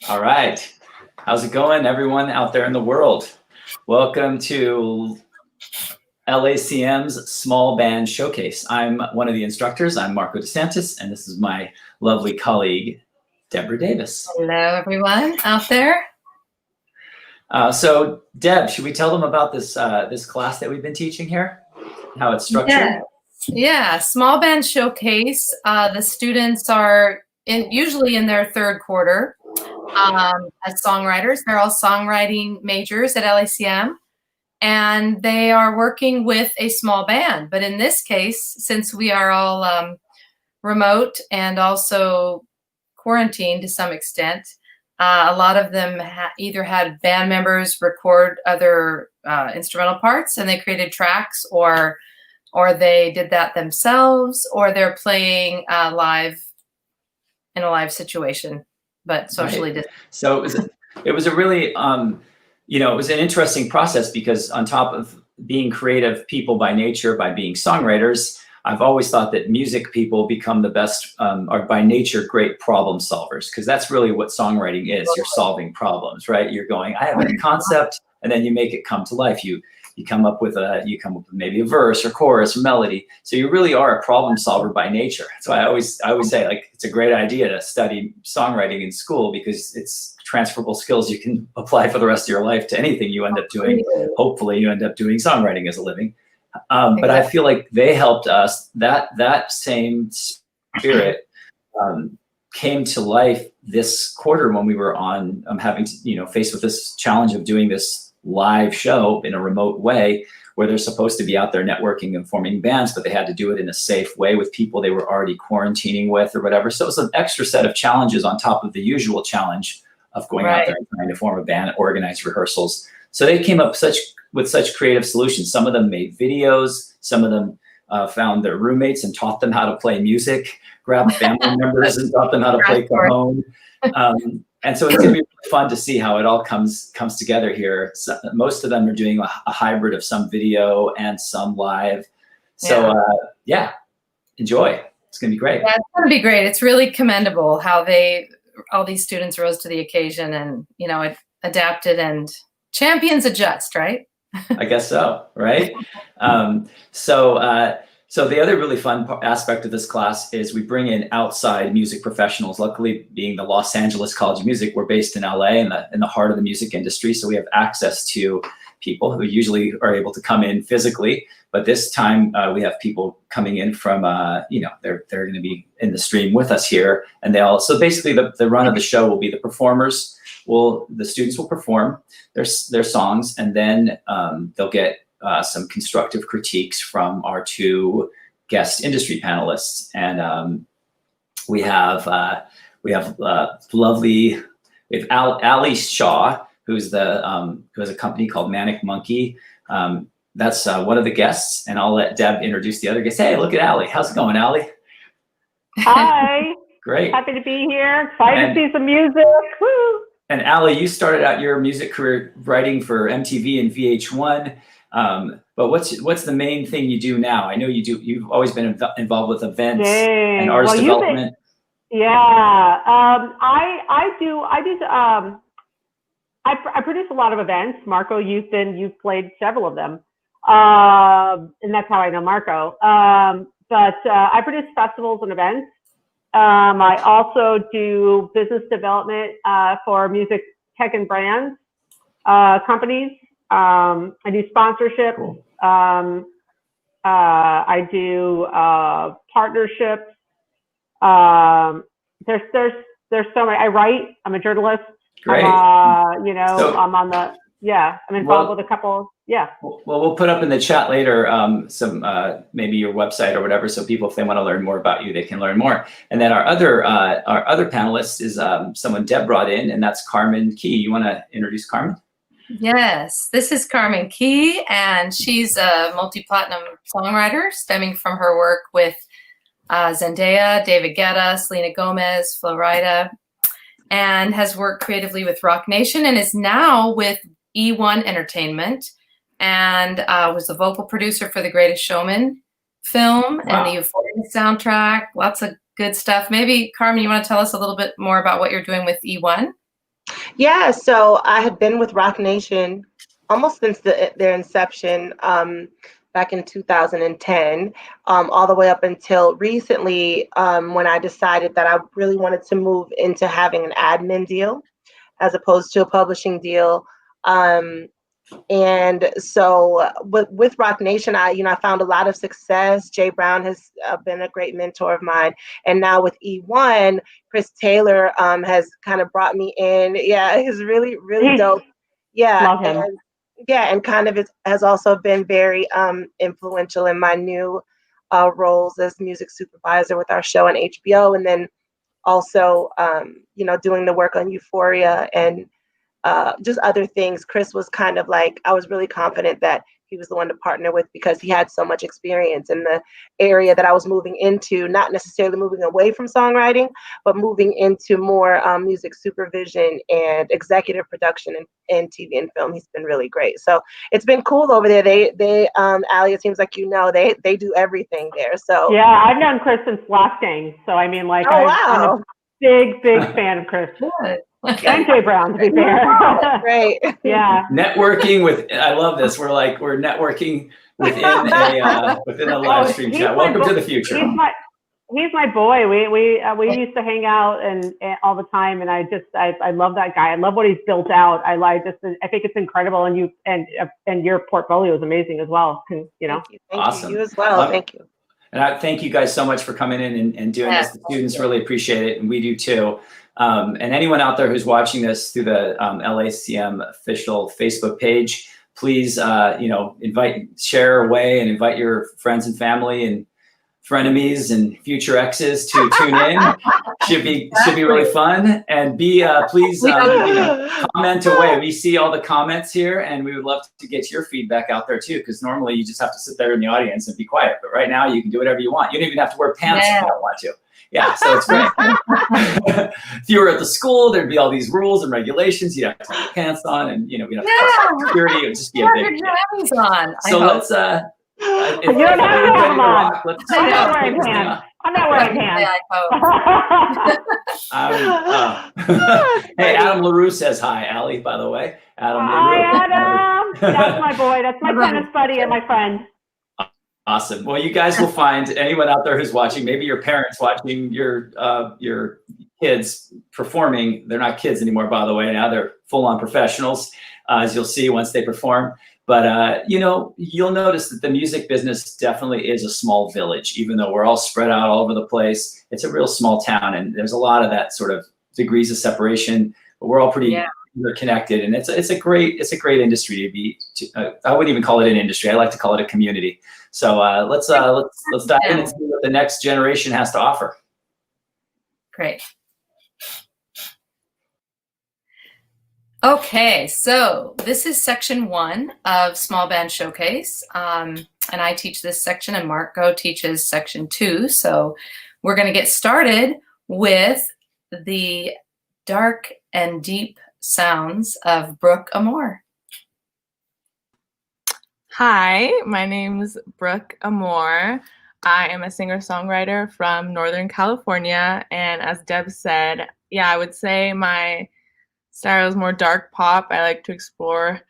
All right. How's it going, everyone out there in the world? Welcome to LACM's Small Band Showcase. I'm one of the instructors. I'm Marco DeSantis, and this is my lovely colleague, Deborah Davis. Hello, everyone out there. So, Deb, should we tell them about this this class that we've been teaching here? How it's structured? Yeah. Small Band Showcase. The students are usually in their third quarter as songwriters. They're all songwriting majors at LACM, and they are working with a small band. But in this case, since we are all remote and also quarantined to some extent, a lot of them either had band members record other instrumental parts and they created tracks, or they did that themselves, or they're playing live in a live situation, but socially distant. So it was a really, it was an interesting process because on top of being creative people by nature, by being songwriters, I've always thought that music people become the best, are by nature great problem solvers, because that's really what songwriting is. You're solving problems, right? You're going, I have a concept, and then you make it come to life. You come up with maybe a verse or chorus or melody. So you really are a problem solver by nature. So I always say, like, it's a great idea to study songwriting in school because it's transferable skills you can apply for the rest of your life to anything you end up doing. Hopefully you end up doing songwriting as a living. But I feel like they helped us. That same spirit came to life this quarter when we were on having to, faced with this challenge of doing this live show in a remote way, where they're supposed to be out there networking and forming bands, but they had to do it in a safe way with people they were already quarantining with or whatever. So it was an extra set of challenges on top of the usual challenge of going out there and trying to form a band, organize rehearsals. So they came up with such creative solutions. Some of them made videos. Some of them found their roommates and taught them how to play music, grabbed family members and taught them how to play cajon. And so it's going to be really fun to see how it all comes together here. So most of them are doing a hybrid of some video and some live. So enjoy. It's going to be great. Yeah, it's going to be great. It's really commendable how all these students rose to the occasion and, adapted, and champions adjust, right? I guess so, right? So the other really fun aspect of this class is we bring in outside music professionals. Luckily, being the Los Angeles College of Music, we're based in LA in the heart of the music industry. So we have access to people who usually are able to come in physically. But this time we have people coming in from, they're going to be in the stream with us here. And so basically the run of the show will be the performers. The students will perform their songs, and then they'll get some constructive critiques from our two guest industry panelists. And we have Ali Shaw, who has a company called Manic Monkey. That's one of the guests, and I'll let Deb introduce the other guests. Hey, look at Ali. How's it going, Ali? Hi. Great. Happy to be here. Excited to see some music. Woo. And Ali, you started out your music career writing for MTV and VH1. But what's the main thing you do now? I know you've always been involved with events and artist development. I produce a lot of events. Marco, you've played several of them. And that's how I know Marco. But I produce festivals and events. I also do business development for music tech and brands companies. I do sponsorships. Cool. I do partnerships. There's so many. I write. I'm a journalist. Great. I'm on the. Yeah, I'm involved with a couple. Yeah. Well, we'll put up in the chat later some maybe your website or whatever, so people, if they want to learn more about you, they can learn more. And then our other panelist is someone Deb brought in, and that's Carmen Key. You want to introduce Carmen? Yes, this is Carmen Key, and she's a multi-platinum songwriter stemming from her work with Zendaya, David Guetta, Selena Gomez, Flo Rida, and has worked creatively with Rock Nation and is now with E1 Entertainment, and was the vocal producer for The Greatest Showman film and the Euphoria soundtrack. Lots of good stuff. Maybe, Carmen, you want to tell us a little bit more about what you're doing with E1? Yeah, so I had been with Rock Nation almost since their inception, back in 2010, all the way up until recently, when I decided that I really wanted to move into having an admin deal as opposed to a publishing deal. Um, and so with Rock Nation, I found a lot of success. Jay Brown has been a great mentor of mine. And now with E1, Chris Taylor has kind of brought me in. Yeah, he's really, really dope. Yeah. Love him. And yeah, and kind of has also been very influential in my new roles as music supervisor with our show on HBO. And then also, doing the work on Euphoria and just other things. Chris was kind of like, I was really confident that he was the one to partner with because he had so much experience in the area that I was moving into, not necessarily moving away from songwriting, but moving into more music supervision and executive production in TV and film. He's been really great. So it's been cool over there. They Ali, it seems like they do everything there. So Yeah, I've known Chris since Last Gang. So I mean, like, oh I'm wow, a big fan of Chris. Good. And Jay Brown, to be fair. great. Yeah. Networking with, I love this. We're networking within a live stream he's chat. my Welcome to the future. He's my boy. We used to hang out and all the time, and I love that guy. I love what he's built out. I think it's incredible, and your portfolio is amazing as well. Thank you. Awesome. You as well. Thank you. And I thank you guys so much for coming in and doing this. The students really appreciate it, and we do too. And anyone out there who's watching this through the LACM official Facebook page, please, share away and invite your friends and family and frenemies and future exes to tune in. Should be really fun. And please comment away. We see all the comments here, and we would love to get your feedback out there too. Because normally you just have to sit there in the audience and be quiet, but right now you can do whatever you want. You don't even have to wear pants if you don't want to. Yeah, so it's great. If you were at the school, there'd be all these rules and regulations. You'd have to have your pants on, and we'd have to have security. It would just be a big deal. So let's. You don't have to have them on. I'm not wearing pants. I'm not wearing pants. Hey, Adam LaRue says hi, Allie, by the way. Adam Hi, LaRue. Adam. That's my boy. That's my tennis buddy and my friend. Awesome. Well, you guys will find anyone out there who's watching, maybe your parents watching your kids performing. They're not kids anymore, by the way. Now they're full-on professionals, as you'll see once they perform. But, you'll notice that the music business definitely is a small village, even though we're all spread out all over the place. It's a real small town, and there's a lot of that sort of degrees of separation, but we're all pretty connected. And it's a great industry to be, I wouldn't even call it an industry. I like to call it a community. So let's dive in and see what the next generation has to offer. Great. Okay, so this is section 1 of Small Band Showcase, and I teach this section, and Marco teaches section 2. So we're going to get started with the dark and deep sounds of Brooke Amore. Hi, my name is Brooke Amore. I am a singer-songwriter from Northern California, and as Deb said, I would say my style is more dark pop. I like to explore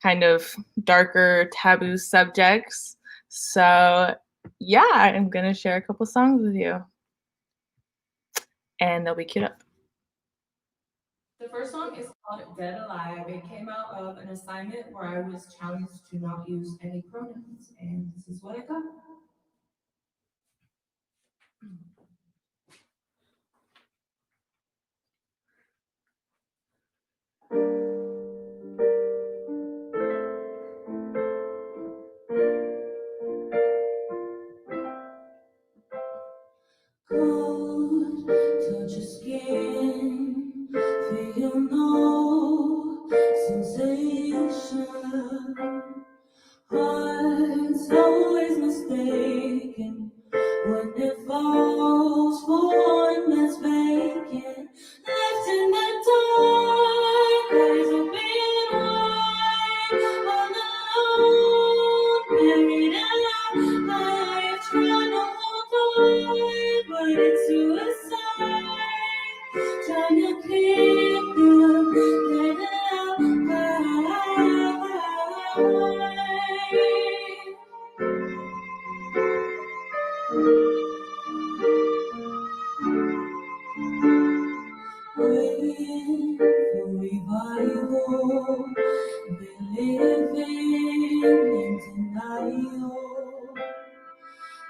kind of darker, taboo subjects. So I'm going to share a couple songs with you, and they'll be queued up. The first song is called Dead Alive. It came out of an assignment where I was challenged to not use any pronouns, and this is what I got. Cold, touch your skin, feel no sensation. Heart's always mistaken when it falls for one that's vacant. Left in the dark, there's a big light all alone, buried alive. I try to hold on, but it's suicide. Trying to pick up living in denial,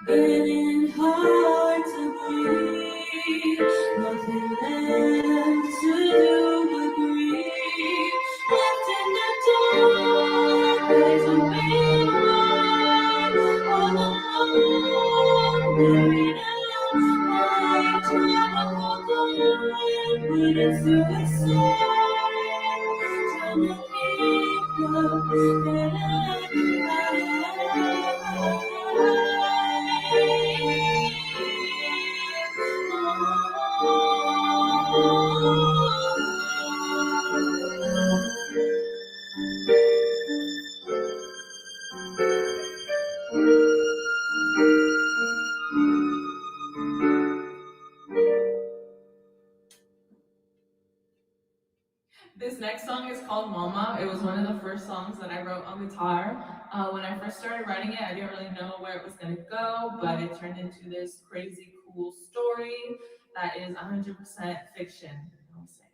getting hard to breathe, nothing left to do but grieve, left in the dark, there's a rewrite, all alone, buried alive, trying to hold on, but it's suicide, trying to keep up, This next song is called Mama. It was one of the first songs that I wrote on guitar. When I first started writing it, I didn't really know where it was going to go, but it turned into this crazy cool story that is 100% fiction. I'll say.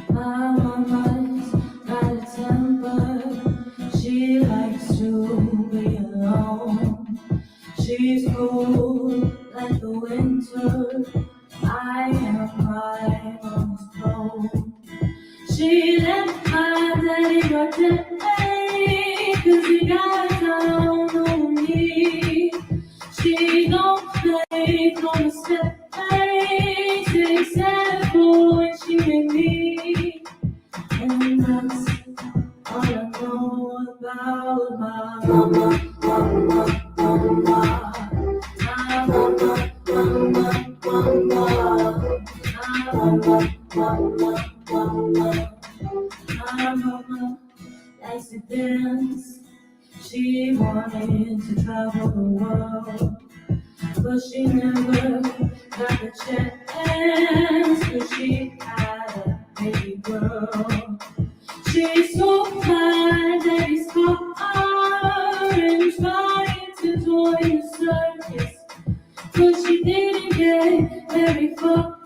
So, my mama's got a temper, she likes to be alone. She's cool like the winter, I am my mama's cold. She left my daddy got dead, 'cause he got down on me. She don't play no step, except for when she made me. And that's all I know about my mama, mama, mama. My mama, mama, mama. My mama, mama, mama. My mama likes to dance. She wanted to travel the world, but she never got the chance, 'cause she had a baby girl. She's so glad that he's caught her and trying to join the circus, but she didn't get very far.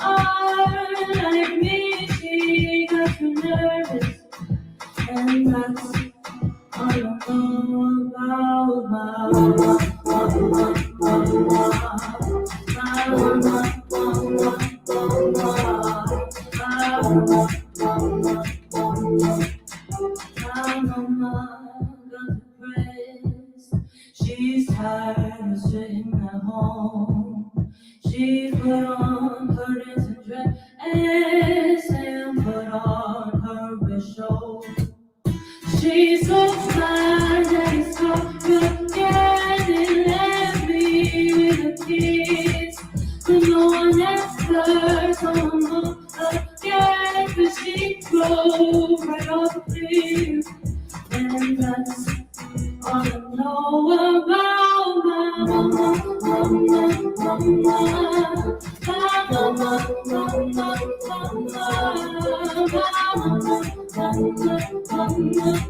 Like me, she got too nervous, and that's all I know about my mama, mama, mama. My mama, mama, mama. My mama, mama, mama. My mama got depressed. She's tired of sitting at home. She put on her dancing dress and put on her best show. She's so glad that he's caught again and left me with the kids. But no one answers on her again, 'cause she drove right off the cliff. And that's all I know about my mama, mama, mama. My mama, mama, mama. My mama, mama.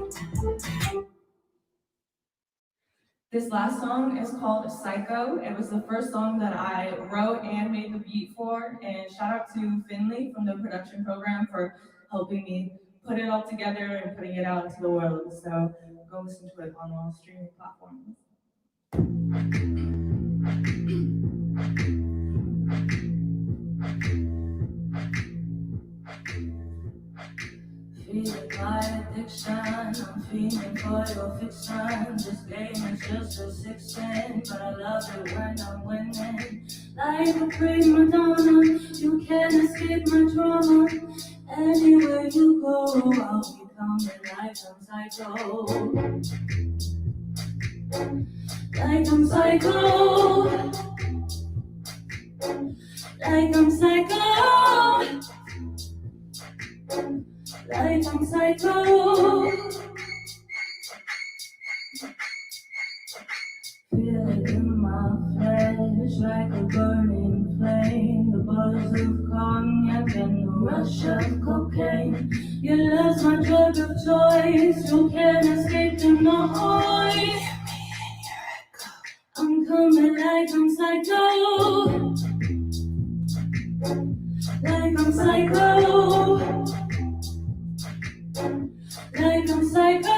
this last song is called Psycho. It was the first song that I wrote and made the beat for, and shout out to Finley from the production program for helping me put it all together and putting it out into the world. So go listen to it on all streaming platforms. Feeling my addiction, I'm feeling for your fiction. This game is just a 6-10, but I love it when I'm winning. Like a prima donna, you can't escape my drama. Anywhere you go, I'll be coming like I'm psycho. Like I'm psycho. Like I'm psycho. Like I'm psycho. Feel it in my flesh like a burning flame. The buzz of cognac and the rush of cocaine. Your love's my drug of choice. You can't escape the noise. I'm coming like I'm psycho. Like I'm psycho. Like I'm psycho.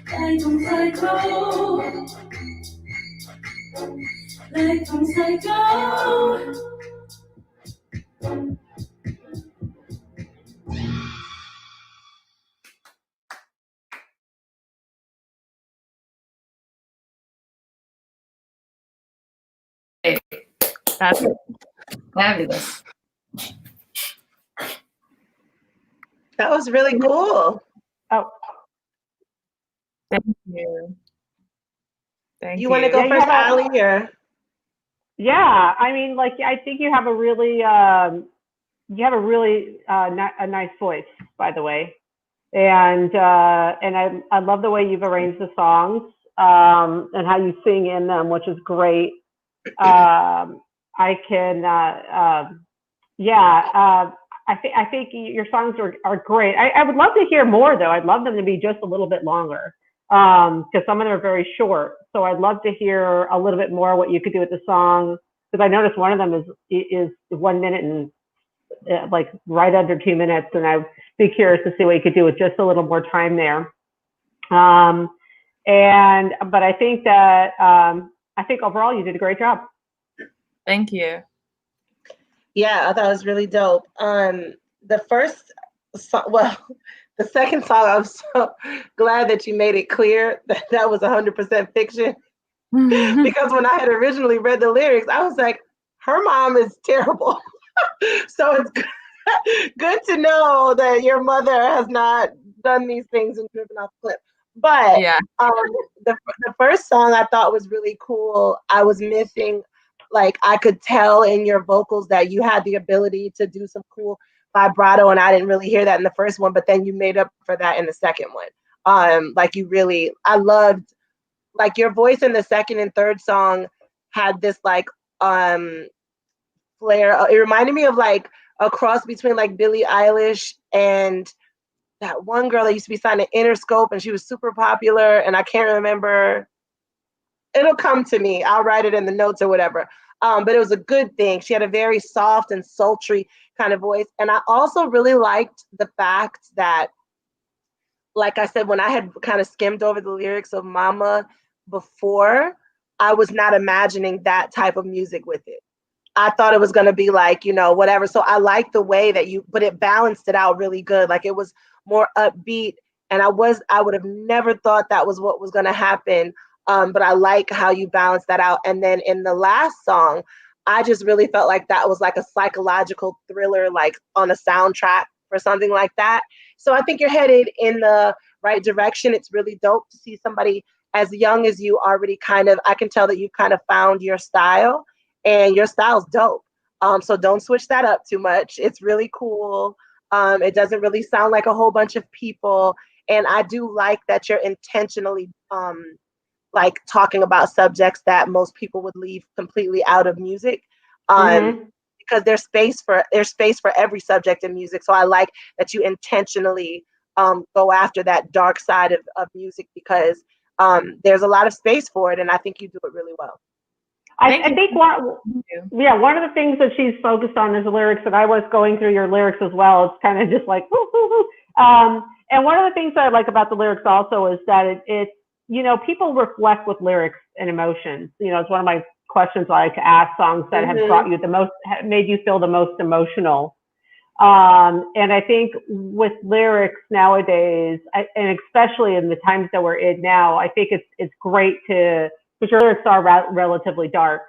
Like I'm psycho. Like I'm psycho. That's Fabulous. That was really cool. Oh, thank you. Thank You want to go Yeah, you first, have a- Ali, or? yeah. I mean, like, I think you have a really a nice voice, by the way. And I love the way you've arranged the songs, and how you sing in them, which is great. I can, I think your songs are great. I would love to hear more though. I'd love them to be just a little bit longer, because some of them are very short. So I'd love to hear a little bit more what you could do with the song, because I noticed one of them is 1 minute and like right under 2 minutes, and I'd be curious to see what you could do with just a little more time there. But I think that I think overall you did a great job. Thank you. Yeah, I thought it was really dope. The first song, well, the second song, I'm so glad that you made it clear that that was 100% fiction. Because when I had originally read the lyrics, I was like, her mom is terrible. So it's good to know that your mother has not done these things and driven off the cliff. But Yeah. the first song I thought was really cool. I was missing, like, I could tell in your vocals that you had the ability to do some cool vibrato, and I didn't really hear that in the first one, but then you made up for that in the second one. Like, you really, I loved, like, your voice in the second and third song had this like flair. It reminded me of like a cross between like Billie Eilish and that one girl that used to be signed to Interscope, and she was super popular, and I can't remember. It'll come to me. I'll write it in the notes or whatever. But it was a good thing. She had a very soft and sultry kind of voice. And I also really liked the fact that, like I said, when I had kind of skimmed over the lyrics of Mama before, I was not imagining that type of music with it. I thought it was going to be like, whatever. So I like the way that but it balanced it out really good. Like, it was more upbeat, and I would have never thought that was what was going to happen. But I like how you balance that out. And then in the last song, I just really felt like that was like a psychological thriller, like on a soundtrack or something like that. So I think you're headed in the right direction. It's really dope to see somebody as young as you already I can tell that you kind of found your style, and your style's dope. So don't switch that up too much. It's really cool. It doesn't really sound like a whole bunch of people. And I do like that you're intentionally like talking about subjects that most people would leave completely out of music, because there's space for every subject in music. So I like that you intentionally go after that dark side of music, because there's a lot of space for it, and I think you do it really well. I think one of the things that she's focused on is the lyrics, and I was going through your lyrics as well. It's kind of just like, woo, woo, woo. And one of the things that I like about the lyrics also is that it's, people reflect with lyrics and emotions. It's one of my questions I like to ask: songs that have brought you the most, made you feel the most emotional. And I think with lyrics nowadays, and especially in the times that we're in now, I think it's great because your lyrics are relatively dark.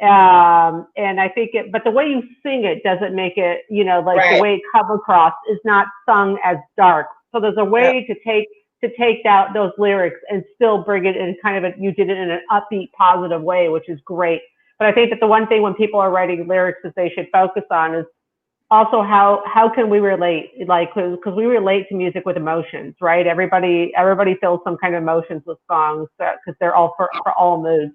And I think but the way you sing it doesn't make it, Right. The way it comes across is not sung as dark. So there's a way to take out those lyrics and still bring it in you did it in an upbeat, positive way, which is great. But I think that the one thing when people are writing lyrics that they should focus on is also how can we relate, because we relate to music with emotions, right? Everybody feels some kind of emotions with songs, because they're all for all moods.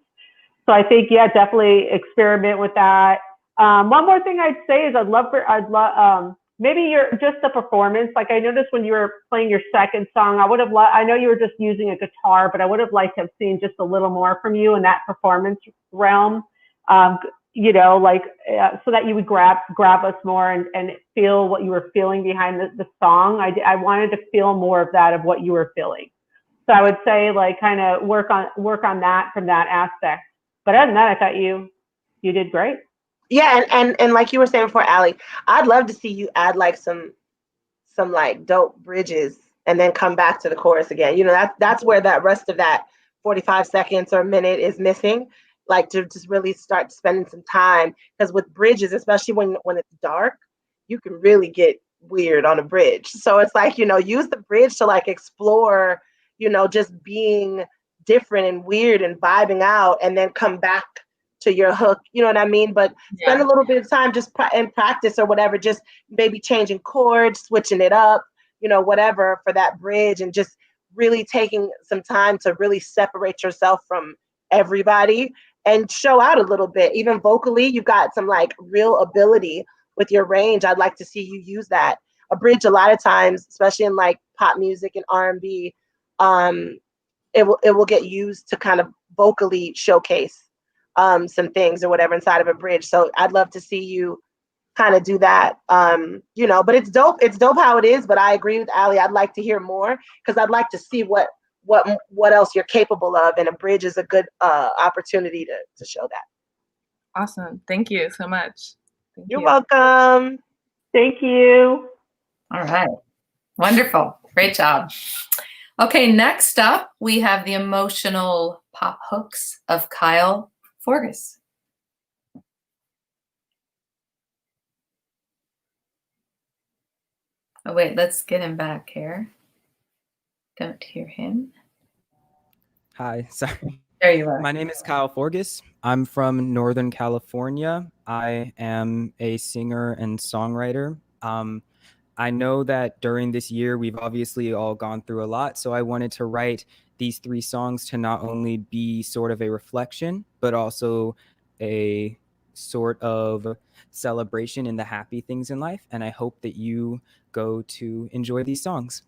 So I think, definitely experiment with that. One more thing I'd say is I'd love maybe just the performance. Like I noticed when you were playing your second song, I know you were just using a guitar, but I would have liked to have seen just a little more from you in that performance realm. So that you would grab us more and feel what you were feeling behind the song. I wanted to feel more of that, of what you were feeling. So I would say like kind of work on that from that aspect. But other than that, I thought you did great. Yeah, and like you were saying before, Allie, I'd love to see you add like some like dope bridges and then come back to the chorus again. You know, that's where that rest of that 45 seconds or a minute is missing. Like to just really start spending some time, because with bridges, especially when it's dark, you can really get weird on a bridge. So it's like, you know, use the bridge to like explore, you know, just being different and weird and vibing out, and then come back to your hook, you know what I mean? But spend a little bit of time just in practice or whatever, just maybe changing chords, switching it up, you know, whatever for that bridge, and just really taking some time to really separate yourself from everybody and show out a little bit. Even vocally, you've got some like real ability with your range. I'd like to see you use that. A bridge, a lot of times, especially in like pop music and R&B, it will get used to kind of vocally showcase some things or whatever inside of a bridge. So I'd love to see you kind of do that. You know, but it's dope how it is. But I agree with Allie. I'd like to hear more, because I'd like to see what else you're capable of, and a bridge is a good opportunity to show that. Awesome. Thank you so much. You're welcome. Thank you. All right. Wonderful. Great job. Okay, next up, we have the emotional pop hooks of Kyle Forgas. Oh, wait, let's get him back here. Don't hear him. Hi, sorry. There you are. My name is Kyle Forgas. I'm from Northern California. I am a singer and songwriter. I know that during this year, we've obviously all gone through a lot. So I wanted to write these 3 songs to not only be sort of a reflection, but also a sort of celebration in the happy things in life. And I hope that you go to enjoy these songs.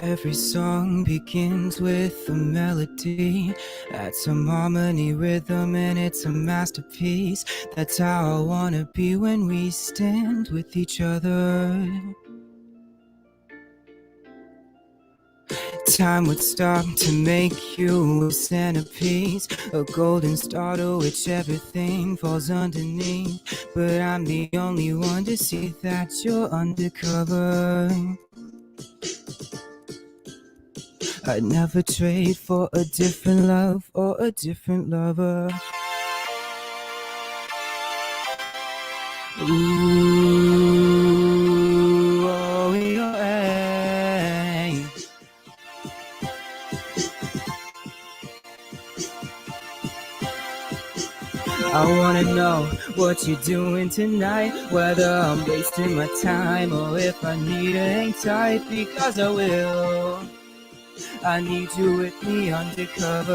Every song begins with a melody. That's some harmony, rhythm, and it's a masterpiece. That's how I wanna be when we stand with each other. Time would stop to make you a centerpiece, a golden star to which everything falls underneath. But I'm the only one to see that you're undercover. I'd never trade for a different love or a different lover. Ooh, oh, yeah. I wanna know what you're doing tonight, whether I'm wasting my time or if I need it, hang tight, because I will. I need you with me undercovers.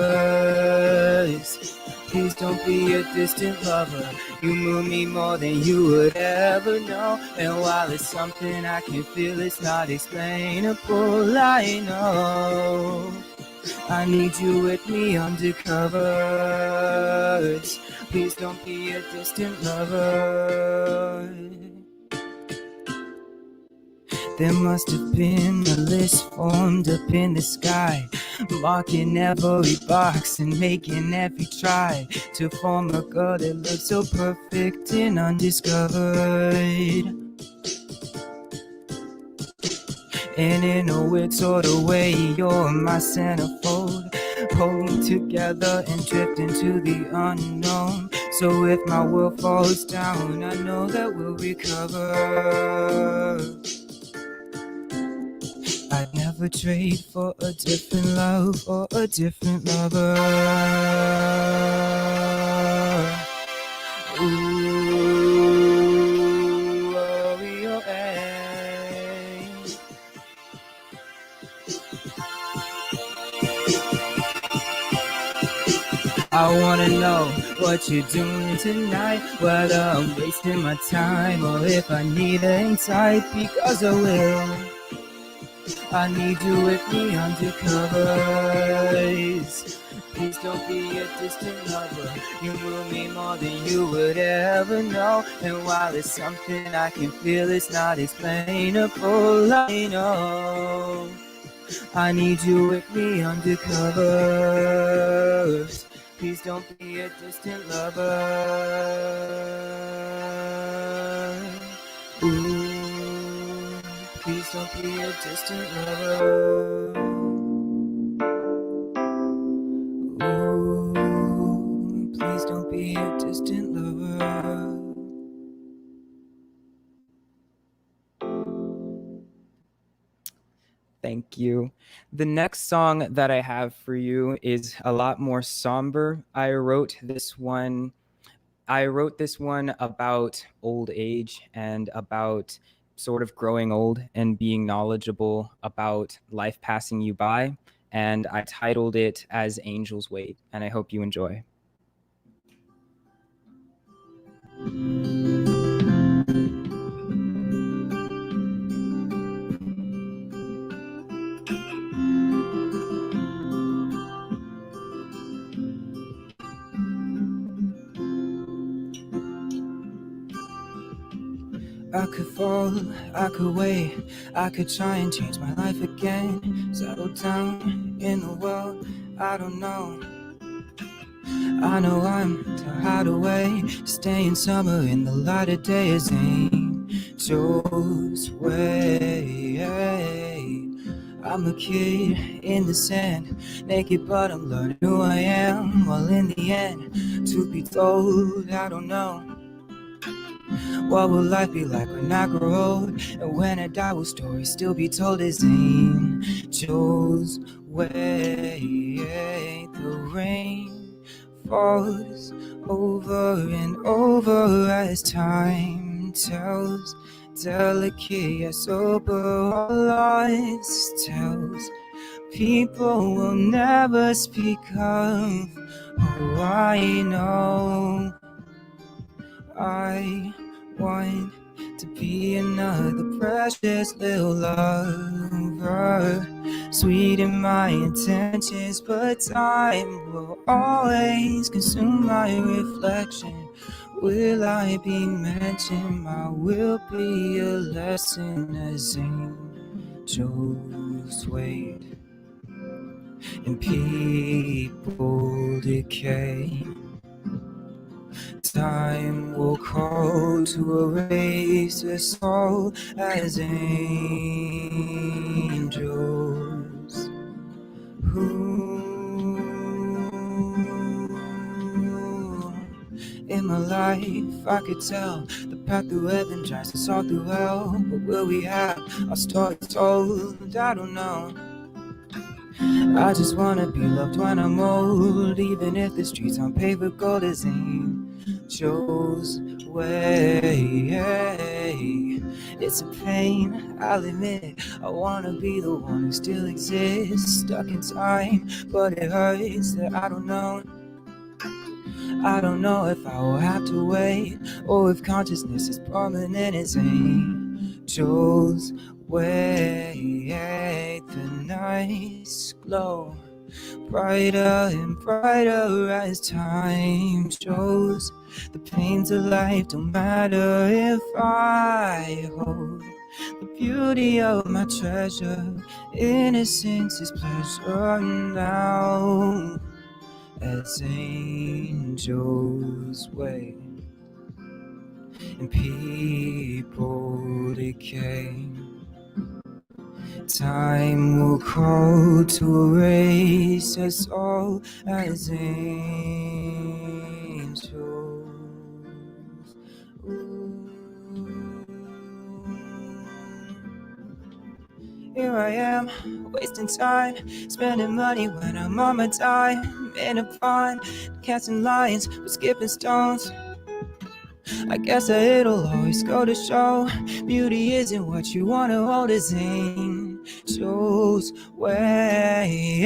Please don't be a distant lover. You move me more than you would ever know. And while it's something I can feel, it's not explainable, I know. I need you with me undercovers. Please don't be a distant lover. There must have been a list formed up in the sky, marking every box and making every try to form a girl that looks so perfect and undiscovered. And in a weird sort of way, you're my centerfold, holding together and drift into the unknown. So if my world falls down, I know that we'll recover. I'd never trade for a different love or a different lover. Ooh, oh, yeah. I wanna know what you're doing tonight, whether I'm wasting my time or if I need hang tight, because I will. I need you with me under covers. Please don't be a distant lover. You move me more than you would ever know. And while it's something I can feel, it's not explainable. I know I need you with me under covers. Please don't be a distant lover. Ooh, please don't be a distant lover. Ooh, please don't be a distant lover. Thank you. The next song that I have for you is a lot more somber. I wrote this one about old age and about sort of growing old and being knowledgeable about life passing you by. And I titled it as Angels Wait, and I hope you enjoy. I could fall, I could wait, I could try and change my life again. Settle down in the world, I don't know. I know I'm to hide away, stay in summer in the light of day is angels way. I'm a kid in the sand, naked but I'm learning who I am. Well, in the end, truth be told, I don't know. What will life be like when I grow old? And when I die, will stories still be told as angels wait? The rain falls over and over as time tells. Delicate yet sober lies tells. People will never speak of who I know. I want to be another precious little lover, sweet in my intentions, but time will always consume my reflection. Will I be mentioned? I will be a lesson as angels wait and people decay. Time will call to erase us all as angels. Ooh. In my life, I could tell the path through heaven drives us all through hell. But will we have our stories told? I don't know. I just wanna be loved when I'm old, even if the streets on paper gold as angels way. It's a pain, I'll admit. I wanna be the one who still exists, stuck in time, but it hurts that I don't know. I don't know if I will have to wait, or if consciousness is permanent as angels wait. The nights glow brighter and brighter as time shows. The pains of life don't matter if I hold the beauty of my treasure. Innocence is pleasure now as angels wait and people decay. Time will call to erase us all as angels. Ooh. Here I am, wasting time, spending money when I'm on my time, in a pond, casting lines, but skipping stones. I guess that it'll always go to show, beauty isn't what you want to hold as angels chose way.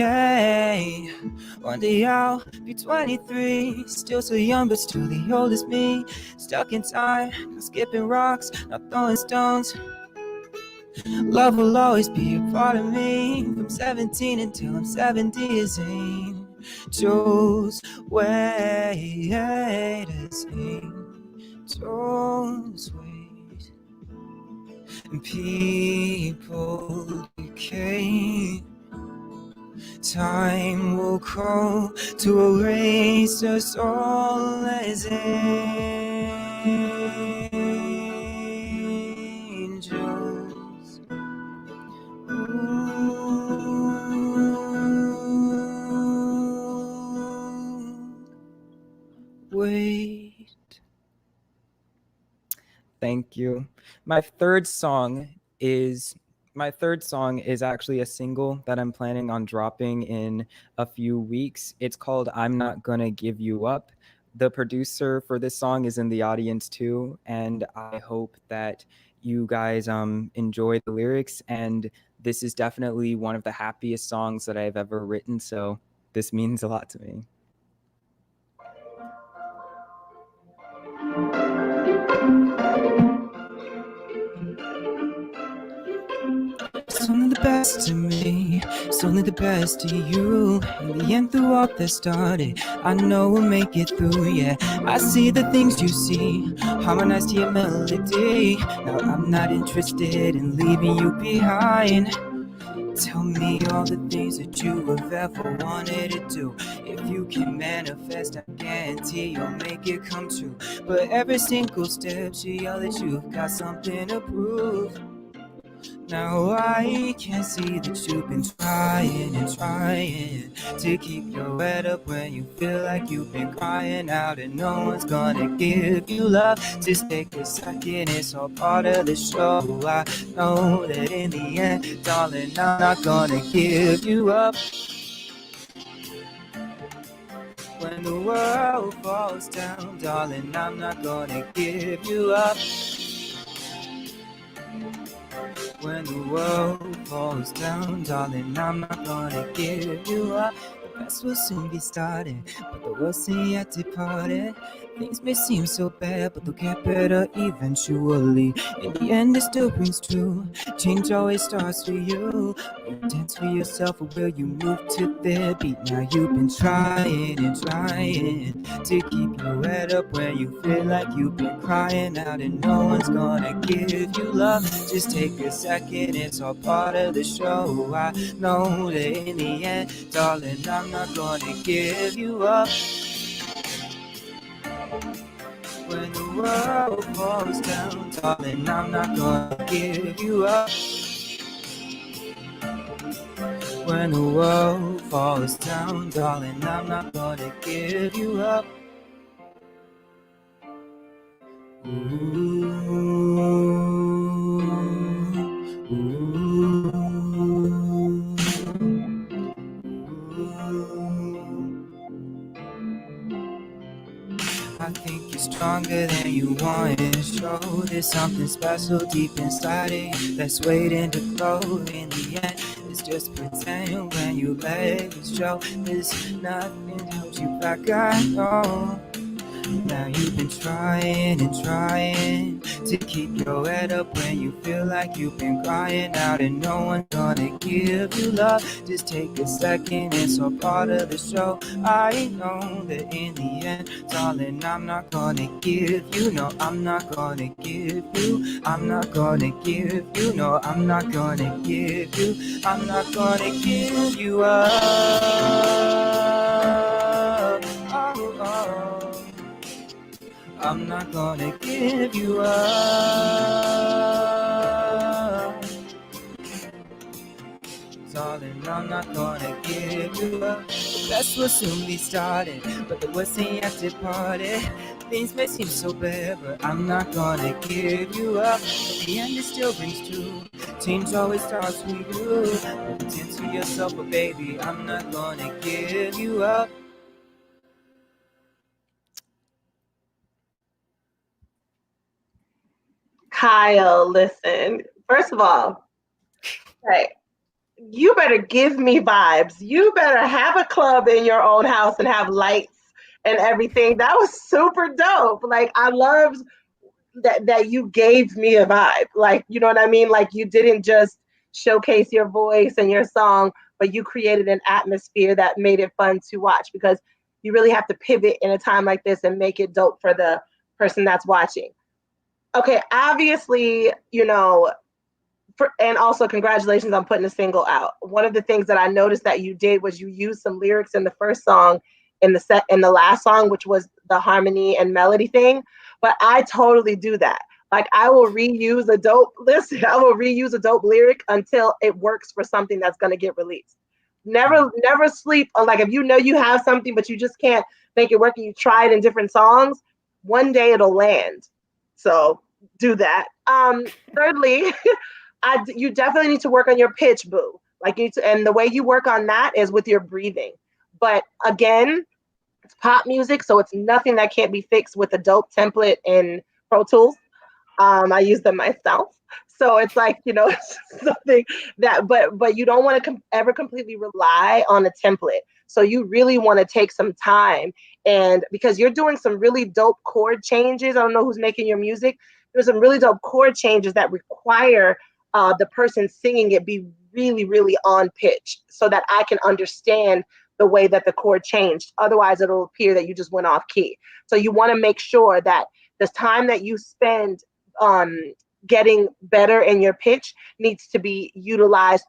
One day I'll be 23, still so young but still the oldest me. Stuck in time, not skipping rocks, not throwing stones. Love will always be a part of me, from 17 until I'm 70 is in. Chose way to sing, chose wait. And people decay. Time will come to erase us all as angels. Wait. Thank you. My third song is actually a single that I'm planning on dropping in a few weeks. It's called I'm Not Gonna Give You Up. The producer for this song is in the audience too, and I hope that you guys enjoy the lyrics. And this is definitely one of the happiest songs that I've ever written, so this means a lot to me. It's only the best to me, it's only the best to you. In the end, through all that started, I know we'll make it through, yeah. I see the things you see, harmonize to your melody. Now I'm not interested in leaving you behind. Tell me all the things that you have ever wanted to do. If you can manifest, I guarantee you'll make it come true. But every single step, she yell that you've got something to prove. Now I can see that you've been trying and trying to keep your head up when you feel like you've been crying out and no one's gonna give you love. Just take a second, it's all part of the show. I know that in the end, darling, I'm not gonna give you up. When the world falls down, darling, I'm not gonna give you up. When the world falls down, darling, I'm not gonna give you up. The best will soon be starting, but the worst ain't yet departed. Things may seem so bad, but they'll get better eventually. In the end, it still rings true. Change always starts with you. You dance for yourself, or will you move to their beat? Now you've been trying and trying to keep your head up when you feel like you've been crying out and no one's gonna give you love. Just take a second, it's all part of the show. I know that in the end, darling, I'm not gonna give you up. When the world falls down, darling, I'm not gonna give you up. When the world falls down, darling, I'm not gonna give you up. Ooh, ooh, I think you're stronger than you want to show. There's something special deep inside of you that's waiting to grow. In the end, it's just pretend when you let it show. There's nothing held you back, I know. Now you've been trying and trying to keep your head up when you feel like you've been crying out and no one's gonna give you love. Just take a second, it's all part of the show. I know that in the end, darling, I'm not gonna give you. No, I'm not gonna give you. I'm not gonna give you. No, I'm not gonna give you. I'm not gonna give you up. Oh, oh. I'm not gonna give you up. Darling, I'm not gonna give you up. The best will soon be started, but the worst ain't yet departed. Things may seem so bad, but I'm not gonna give you up. At the end, it still rings true. Change always starts with you. Pretend to yourself, but baby, I'm not gonna give you up. Kyle, listen. First of all, okay, you better give me vibes. You better have a club in your own house and have lights and everything. That was super dope. Like, I loved that you gave me a vibe. Like, you know what I mean? Like, you didn't just showcase your voice and your song, but you created an atmosphere that made it fun to watch, because you really have to pivot in a time like this and make it dope for the person that's watching. Okay, obviously, and also congratulations on putting a single out. One of the things that I noticed that you did was you used some lyrics in the first song, in the last song, which was the harmony and melody thing. But I totally do that. Like, I will reuse a dope lyric until it works for something that's going to get released. Never sleep on, like, if you know you have something but you just can't make it work and you try it in different songs, one day it'll land. So do that. Thirdly, you definitely need to work on your pitch, boo. Like, and the way you work on that is with your breathing. But again, it's pop music, so it's nothing that can't be fixed with a dope template in Pro Tools. I use them myself, so it's like, it's something that. But you don't want to ever completely rely on a template. So you really want to take some time, and because you're doing some really dope chord changes. I don't know who's making your music. There's some really dope chord changes that require the person singing it be really, really on pitch, so that I can understand the way that the chord changed. Otherwise, it'll appear that you just went off key. So you want to make sure that the time that you spend getting better in your pitch needs to be utilized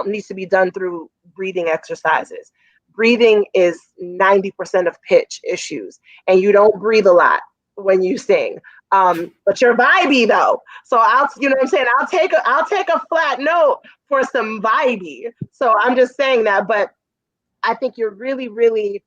needs to be done through breathing exercises. Breathing is 90% of pitch issues, and you don't breathe a lot when you sing. But you're vibey though. So you know what I'm saying? I'll take a flat note for some vibey. So I'm just saying that, but I think you're really, really,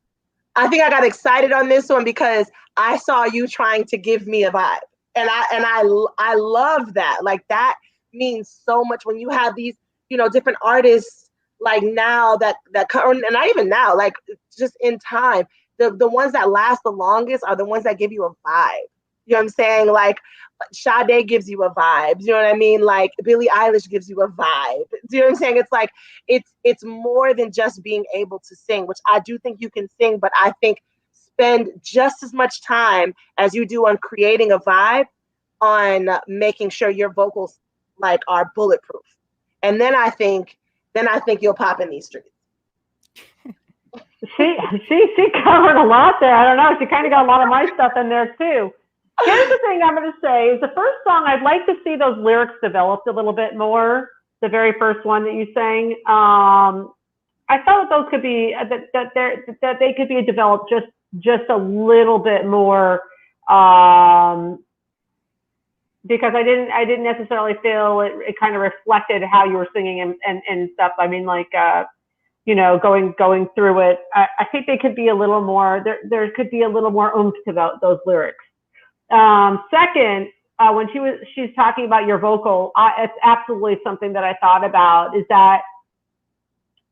I think I got excited on this one because I saw you trying to give me a vibe. And I love that. Like, that means so much when you have these, different artists, like, now that come, and not even now, like, just in time, the ones that last the longest are the ones that give you a vibe. You know what I'm saying? Like, Sade gives you a vibe. You know what I mean? Like, Billie Eilish gives you a vibe. Do you know what I'm saying? It's like, it's more than just being able to sing, which I do think you can sing, but I think spend just as much time as you do on creating a vibe on making sure your vocals, like, are bulletproof. And then I think you'll pop in these streets. She covered a lot there. I don't know. She kind of got a lot of my stuff in there too. Here's the thing I'm going to say is the first song, I'd like to see those lyrics developed a little bit more. The very first one that you sang, I thought those could be that they could be developed just a little bit more, because I didn't necessarily feel it kind of reflected how you were singing and stuff. I mean, like, going through it, I think they could be a little more. There could be a little more oomph to those lyrics. Second, when she's talking about your vocal, it's absolutely something that I thought about, is that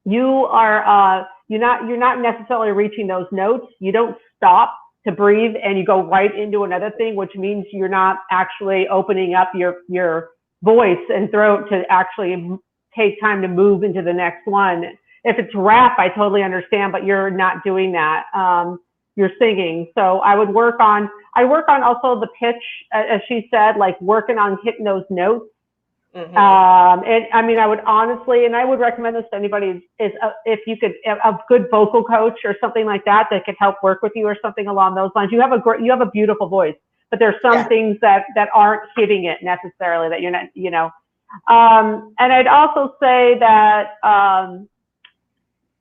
you are you're not necessarily reaching those notes. You don't stop to breathe and you go right into another thing, which means you're not actually opening up your voice and throat to actually take time to move into the next one. If it's rap, I totally understand, but you're not doing that. You're singing. So I work on also the pitch, as she said, like working on hitting those notes. Mm-hmm. And I mean, I would honestly, and I would recommend this to anybody, if you could, a good vocal coach or something like that could help work with you or something along those lines. You have a beautiful voice, but there's some things that aren't hitting it necessarily, that you're not, and I'd also say that,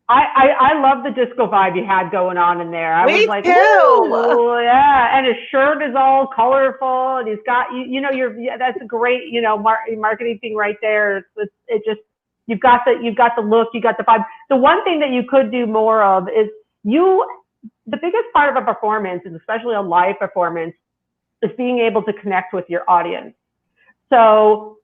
I love the disco vibe you had going on in there. I was like, oh yeah, and his shirt is all colorful, and he's got that's a great marketing thing right there. It just you've got the look, you got the vibe. The one thing that you could do more of is the biggest part of a performance, and especially a live performance, is being able to connect with your audience. So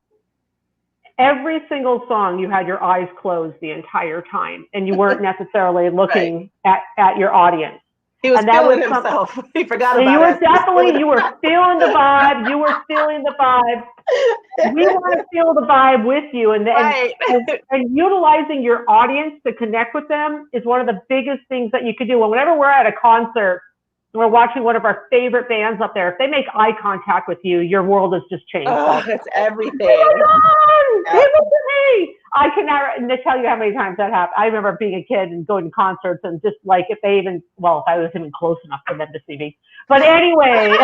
every single song, you had your eyes closed the entire time, and you weren't necessarily looking at your audience. He was And that feeling was some- himself. He forgot about You were us. definitely, you were feeling the vibe. You were feeling the vibe. We want to feel the vibe with you, and Right. and utilizing your audience to connect with them is one of the biggest things that you could do. And whenever we're at a concert, we're watching one of our favorite bands up there, if they make eye contact with you, your world has just changed. Oh, it's everything. Oh my God, Yeah. they look at me. I cannot tell you how many times that happened. I remember being a kid and going to concerts and just like if I was even close enough for them to see me. But anyway,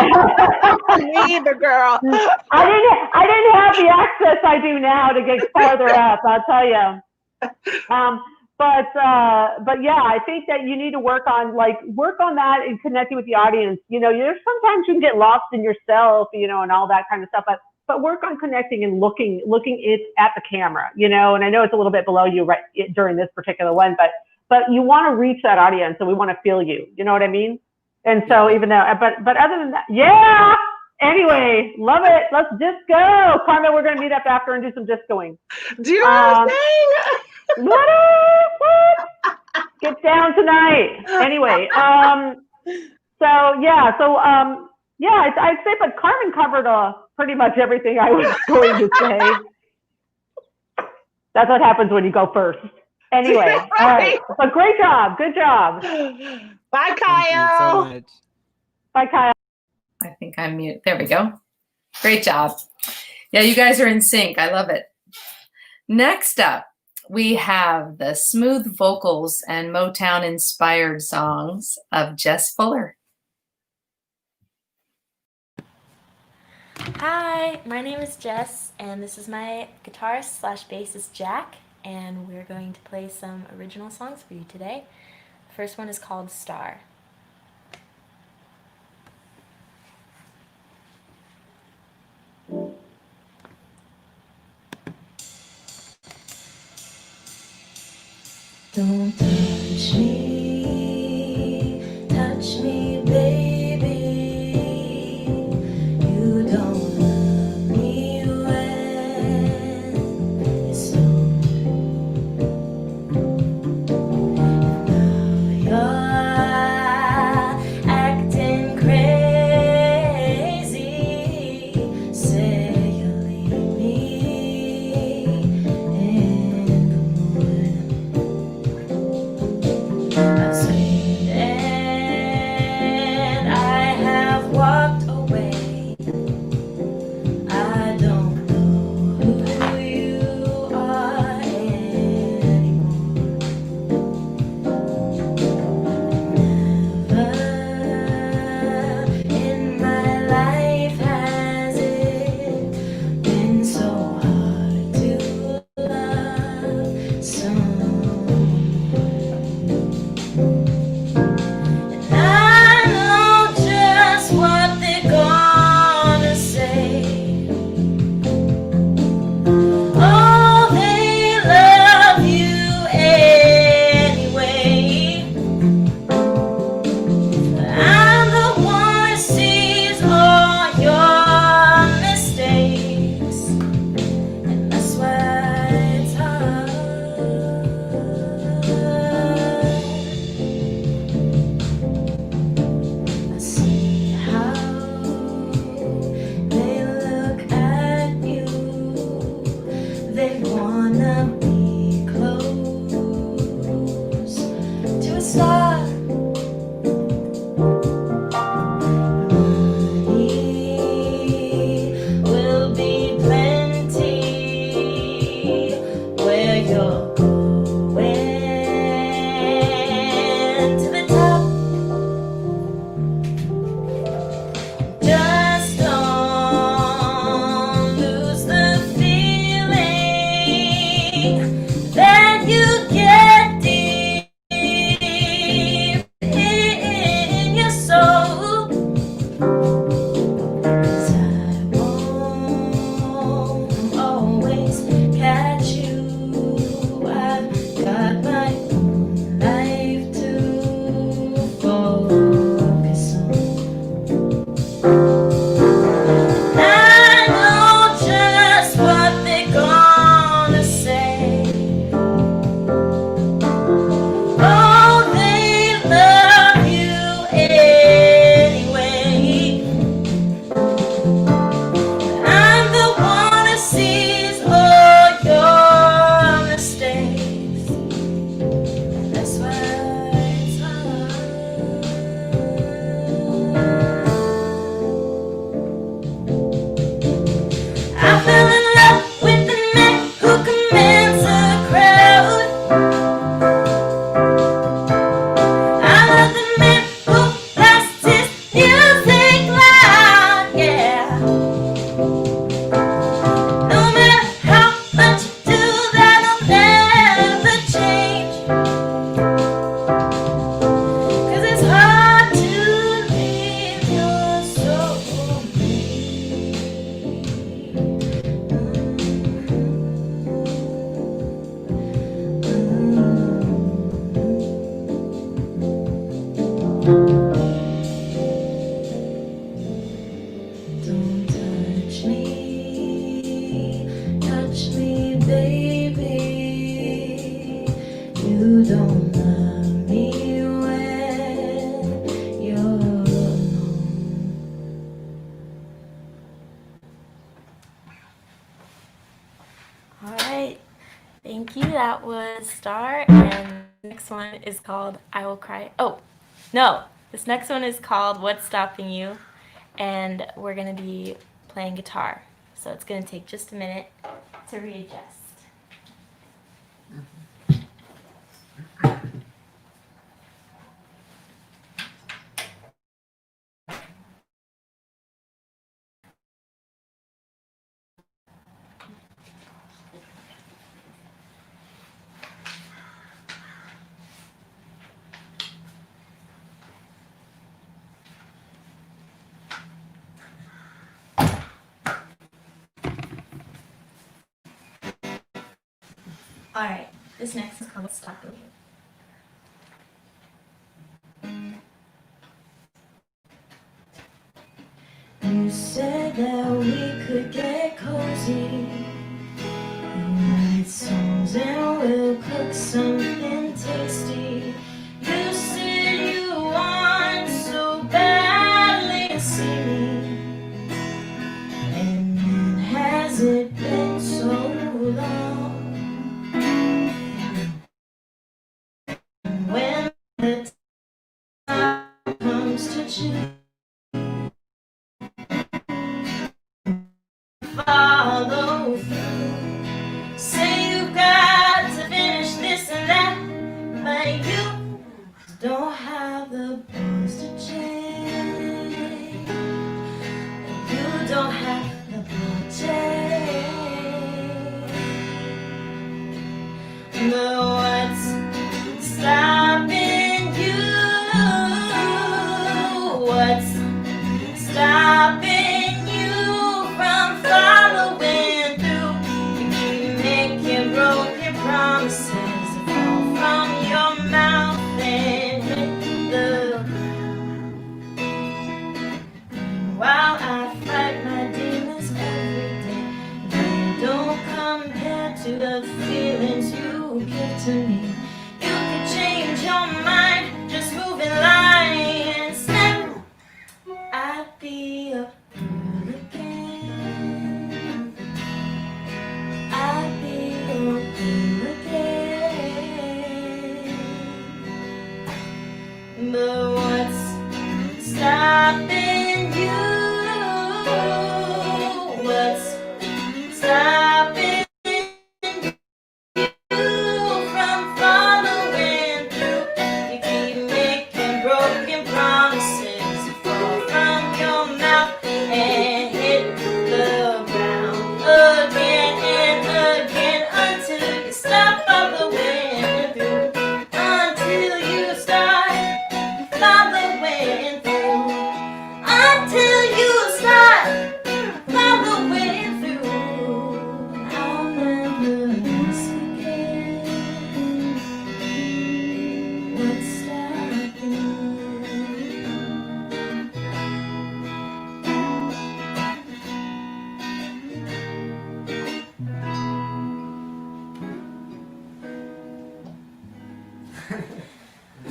Me either, girl. I didn't have the access I do now to get farther up. I'll tell you. But yeah, I think that you need to work on that and connecting with the audience. You know, there's sometimes you can get lost in yourself, you know, and all that kind of stuff. But work on connecting and looking it at the camera, you know. And I know it's a little bit below you right during this particular one, but you want to reach that audience, and we want to feel you. You know what I mean? And so even though, but other than that, yeah. Anyway, love it. Let's disco, Carmen. We're gonna meet up after and do some discoing. Do you know what I'm saying? What? Get down tonight. Anyway, yeah, I'd say, but Carmen covered pretty much everything I was going to say. That's what happens when you go first. Anyway, all right. But great job. Good job. Bye, Kyle. Thank you so much. Bye, Kyle. I think I'm mute. There we go. Great job. Yeah, you guys are in sync. I love it. Next up, we have the smooth vocals and Motown-inspired songs of Jess Fuller. Hi, my name is Jess, and this is my guitarist / bassist Jack, and we're going to play some original songs for you today. The first one is called Star. Don't touch me, baby. You don't love me when it's so. Now you're acting crazy. Say you'll leave me in the wood. I've screamed and I have walked away. I don't know who you are anymore. Never in my life has it been so hard to love someone. And I know just what they're gonna say. Oh, they love you anyway. I'm the one who sees all your mistakes, and that's why it's hard. I see how they look at you. They wanna be close to a star. Money will be plenty where you're going to the top. Just don't lose the feeling Thank you. That was Star. And the next one is called I Will Cry. Oh, no. This next one is called What's Stopping You? And we're going to be playing guitar. So it's going to take just a minute to readjust. All right, this next is called What's Stopping You. You said that we could get cozy and write songs and we'll cook something tasty. You said you want so badly to see me, and then has it been so long? When the time comes to choose, follow through. Say you got to finish this and that, but you don't have the balls to change. You don't have the balls to change. But what's stopping you? What's stopping you from following through? You keep making broken promises that fall from your mouth and hit the ground. While I fight my demons every day, they don't compare to the feelings you give to me. You can change your mind, just move in line. Snap, I'd be a girl again. I'd be a girl again. But what's stopping you? What's stopping from following through? You keep making broken promises that fall from your mouth and hit the ground again and again until you stop following through. Until you start following through. Until you start following through. I'll never ask again. What's stopping you?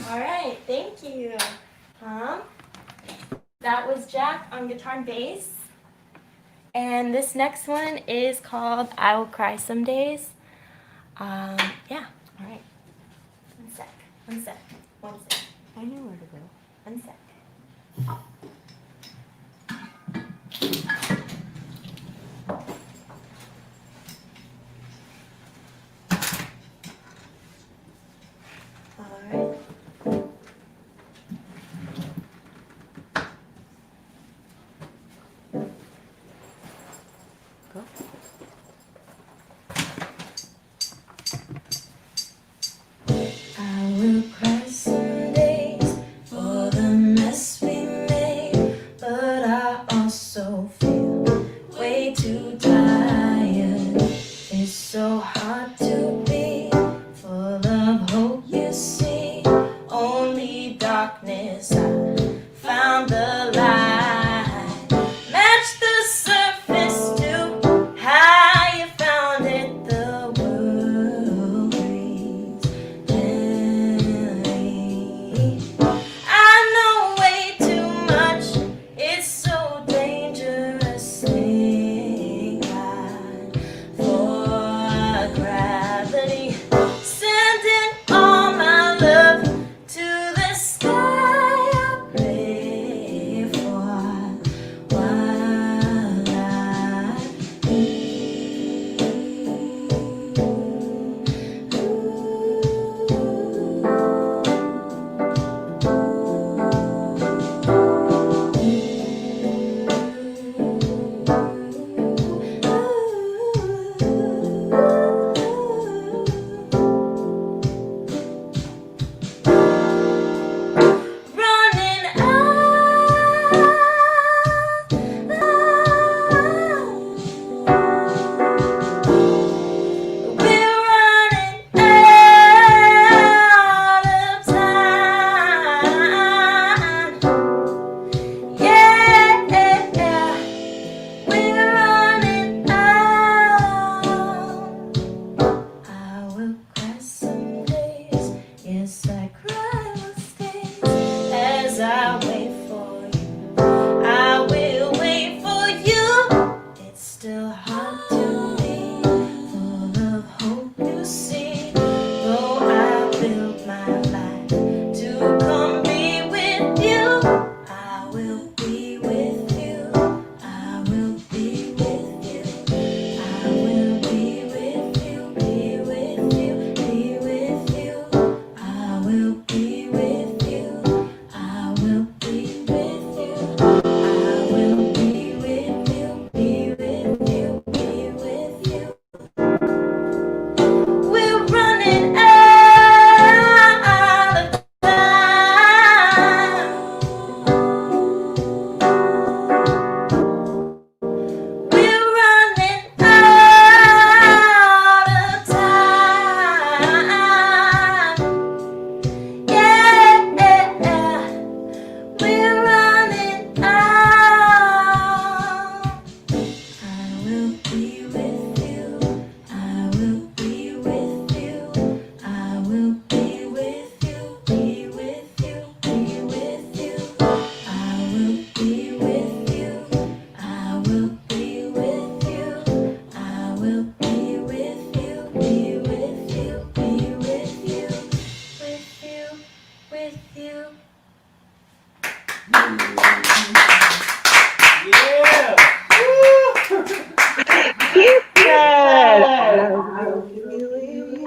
All right, thank you. That was Jack on guitar and bass. And this next one is called I Will Cry Some Days. Yeah, all right. One sec. I knew where to go. One sec. All right. I will cry some days for the mess we made, but I also feel way too tired. It's so hard to be full of hope, you see. Only darkness, I found the light. Match the surface to how you found it. The world breathes gently. I know way too much. It's so dangerous. Staying high for gravity.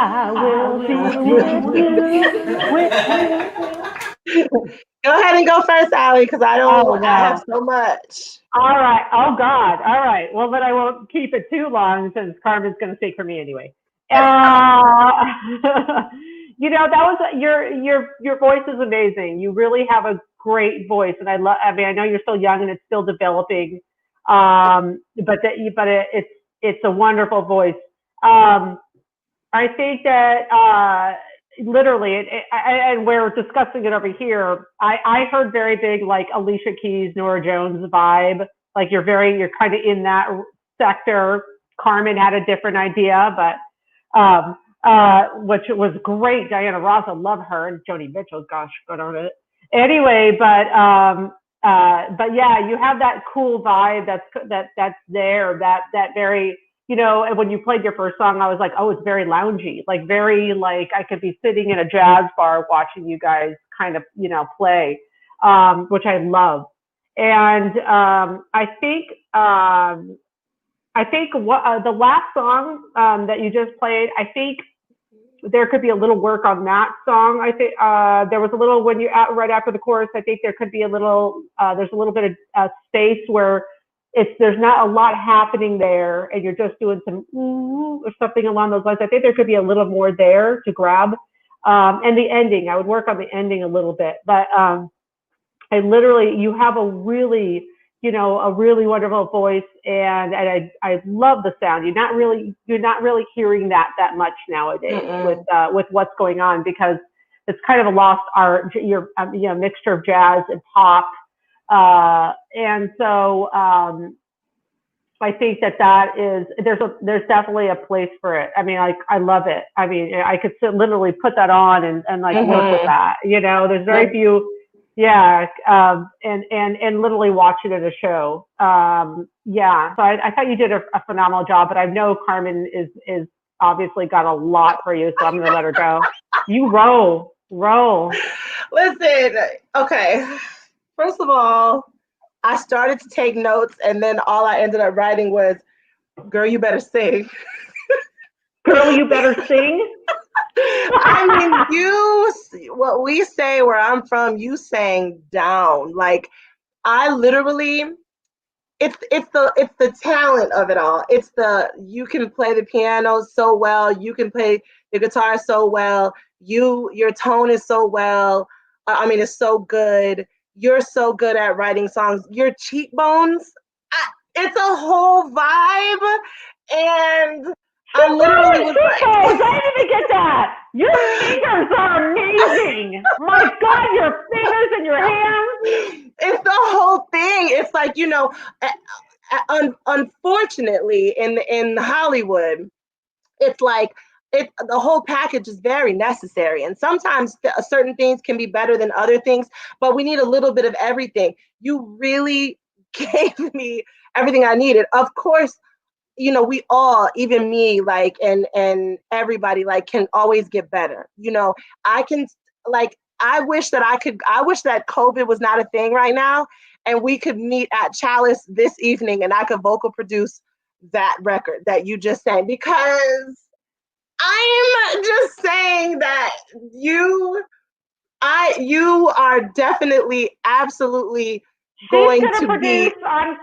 I will be with you. Go ahead and go first, Allie, because I don't. Oh, no. I have so much. All right. Oh God. All right. Well, then I won't keep it too long since Carmen's going to speak for me anyway. You know, that was your voice is amazing. You really have a great voice, and I love. I mean, I know you're still young and it's still developing, it's a wonderful voice. I think that literally, and we're discussing it over here. I heard very big like Alicia Keys, Nora Jones vibe. Like you're kind of in that sector. Carmen had a different idea, but which was great. Diana Ross, I love her, and Joni Mitchell. Gosh, good on it. Anyway, but yeah, you have that cool vibe. That's there. That very. You know, and when you played your first song, I was like, oh, it's very loungy, like very like I could be sitting in a jazz bar watching you guys kind of, you know, play, which I love. And I think what the last song that you just played, I think there could be a little work on that song. I think there was a little when you right after the chorus. I think there could be a little. There's a little bit of space where there's not a lot happening there, and you're just doing some or something along those lines. I think there could be a little more there to grab. And the ending, I would work on the ending a little bit. But you have a really wonderful voice, and I love the sound. You're not really hearing that much nowadays with what's going on, because it's kind of a lost art. You're mixture of jazz and pop. And so I think that is there's definitely a place for it. I mean, I love it. I mean, I could literally put that on and like work with that. You know, there's very few. Yeah, and literally watch it at a show. Yeah, so I thought you did a phenomenal job, but I know Carmen is obviously got a lot for you, so I'm gonna let her go. You roll. Listen, okay. First of all, I started to take notes, and then all I ended up writing was, "Girl, you better sing." Girl, you better sing. I mean, what we say where I'm from, you sang down. Like, I literally, it's the talent of it all. You can play the piano so well, you can play the guitar so well, your tone is so well. I mean, it's so good. You're so good at writing songs. Your cheekbones, it's a whole vibe, and I literally was like, I didn't even get that. Your fingers are amazing. My God, your fingers and your hands. It's the whole thing. It's like, unfortunately, in Hollywood, it's like the whole package is very necessary. And sometimes certain things can be better than other things, but we need a little bit of everything. You really gave me everything I needed. Of course, we all, even me, like, and everybody, like, can always get better. I can, like, I wish that COVID was not a thing right now, and we could meet at Chalice this evening, and I could vocal produce that record that you just sang, because I'm just saying that you are definitely, absolutely going to be. I'm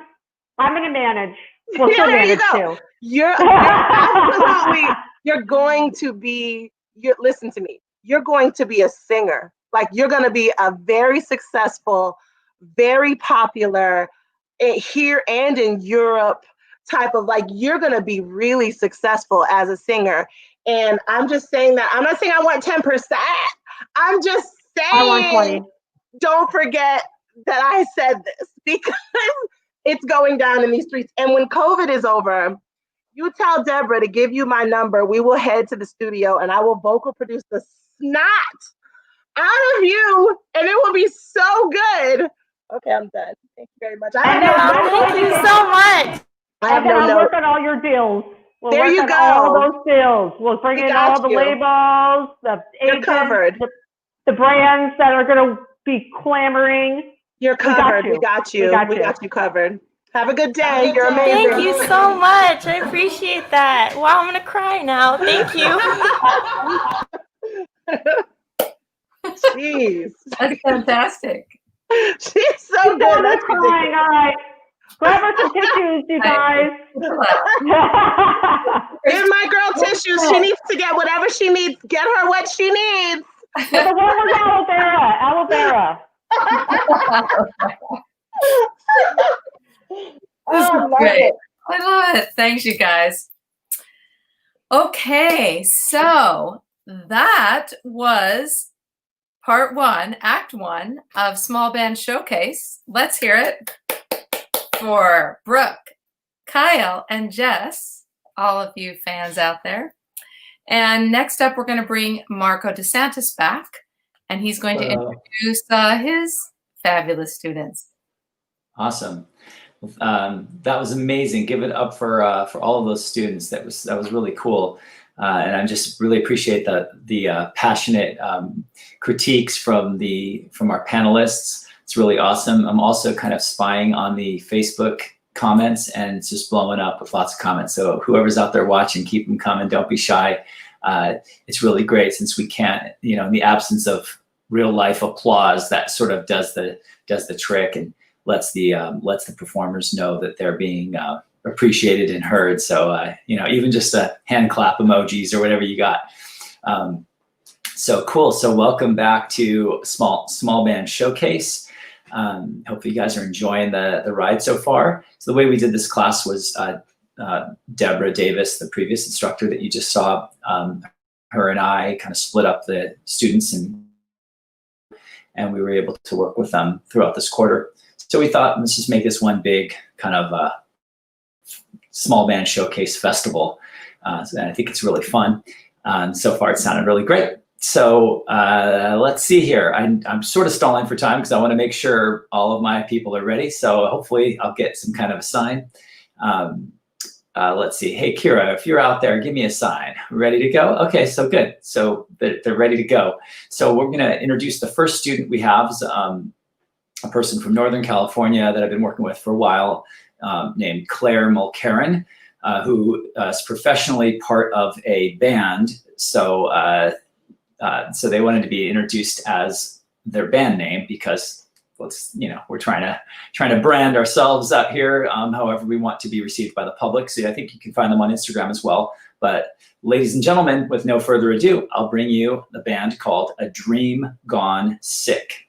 going to manage. Well, she'll manage too. You're absolutely. Listen to me. You're going to be a singer. Like, you're going to be a very successful, very popular here and in Europe type of, like, you're going to be really successful as a singer. And I'm just saying that. I'm not saying I want 10%. I'm just saying I want 20. Don't forget that I said this, because it's going down in these streets. And when COVID is over, you tell Deborah to give you my number. We will head to the studio, and I will vocal produce the snot out of you, and it will be so good. Okay, I'm done. Thank you very much. Thank you so much. I have no I'll note. work on all your deals. We'll there work you on go. all those deals. We'll bring in all the labels, the agents, covered. The brands that are going to be clamoring. You're covered. We got you. We got you covered. Have a good day. You're amazing. Thank you so much. I appreciate that. Wow, I'm gonna cry now. Thank you. Jeez. That's fantastic. She's so good. That's crying. All right. Grab her some tissues, you guys. Give my girl tissues. She needs to get whatever she needs. Get her what she needs. The word was aloe vera. Aloe vera. This Oh, is love great. it. I love it. Thanks, you guys. Okay, so that was part 1, act 1 of Small Band Showcase. Let's hear it for Brooke, Kyle, and Jess, all of you fans out there. And next up, we're going to bring Marco DeSantis back, and he's going to introduce his fabulous students. Awesome. That was amazing. Give it up for all of those students. That was really cool. And I just really appreciate the passionate critiques from our panelists. It's really awesome. I'm also kind of spying on the Facebook comments, and it's just blowing up with lots of comments. So whoever's out there watching, keep them coming. Don't be shy. It's really great, since we can't, in the absence of real life applause, that sort of does the trick and lets the performers know that they're being appreciated and heard. So even just a hand clap emojis or whatever you got. So cool. So welcome back to Small Band Showcase. Hopefully you guys are enjoying the ride so far. So the way we did this class was Deborah Davis, the previous instructor that you just saw, her and I kind of split up the students, and we were able to work with them throughout this quarter. So we thought, let's just make this one big kind of small band showcase festival. And I think it's really fun. So far, it sounded really great. So let's see here. I'm sort of stalling for time because I want to make sure all of my people are ready. So hopefully I'll get some kind of a sign. Let's see. Hey, Kira, if you're out there, give me a sign. Ready to go? Okay, so good. So they're ready to go. So we're going to introduce the first student we have. Is, a person from Northern California that I've been working with for a while, named Claire Mulcairn, who is professionally part of a band. So so they wanted to be introduced as their band name because we're trying to brand ourselves out here however we want to be received by the public. So I think you can find them on Instagram as well. But ladies and gentlemen, with no further ado, I'll bring you the band called A Dream Gone Sick.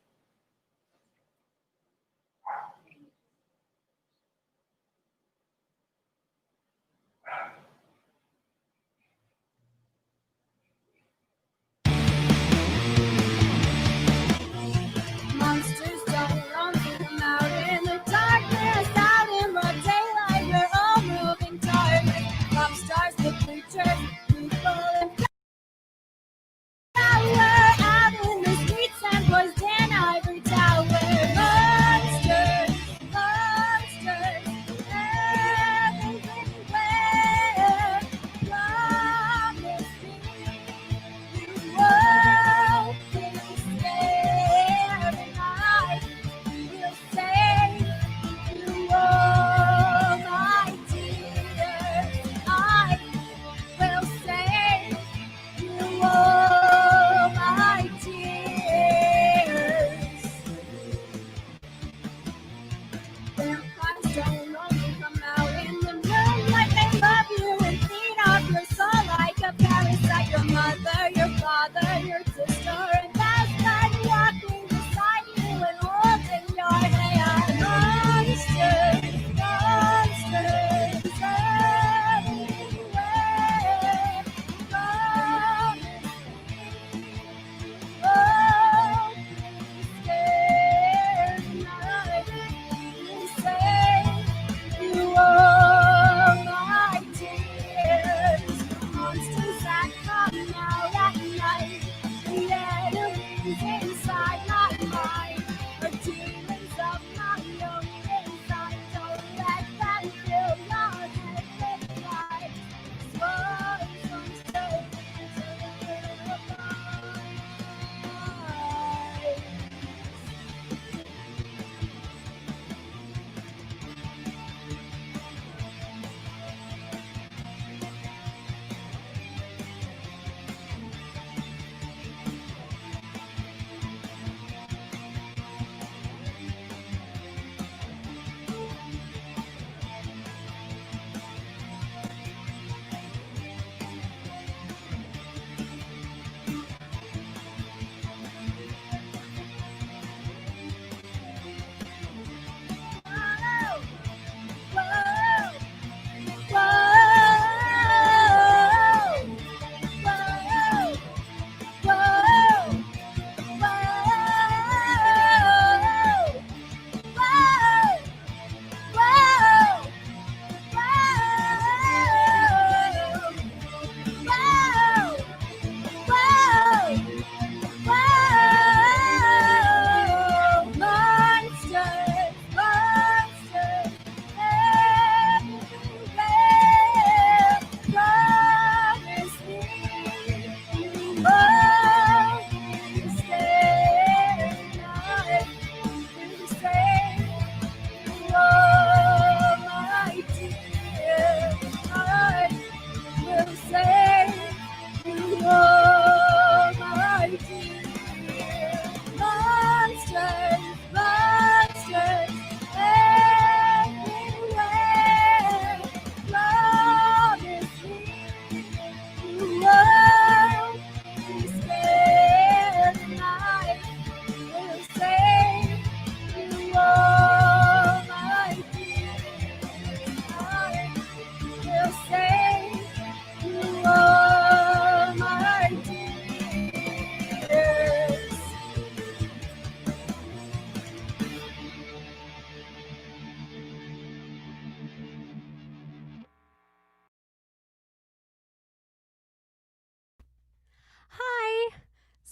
Monsters don't run them out in the darkness, out in broad daylight, we're all moving targets. Pop stars, the preachers, people and power, out in the streets and boys' den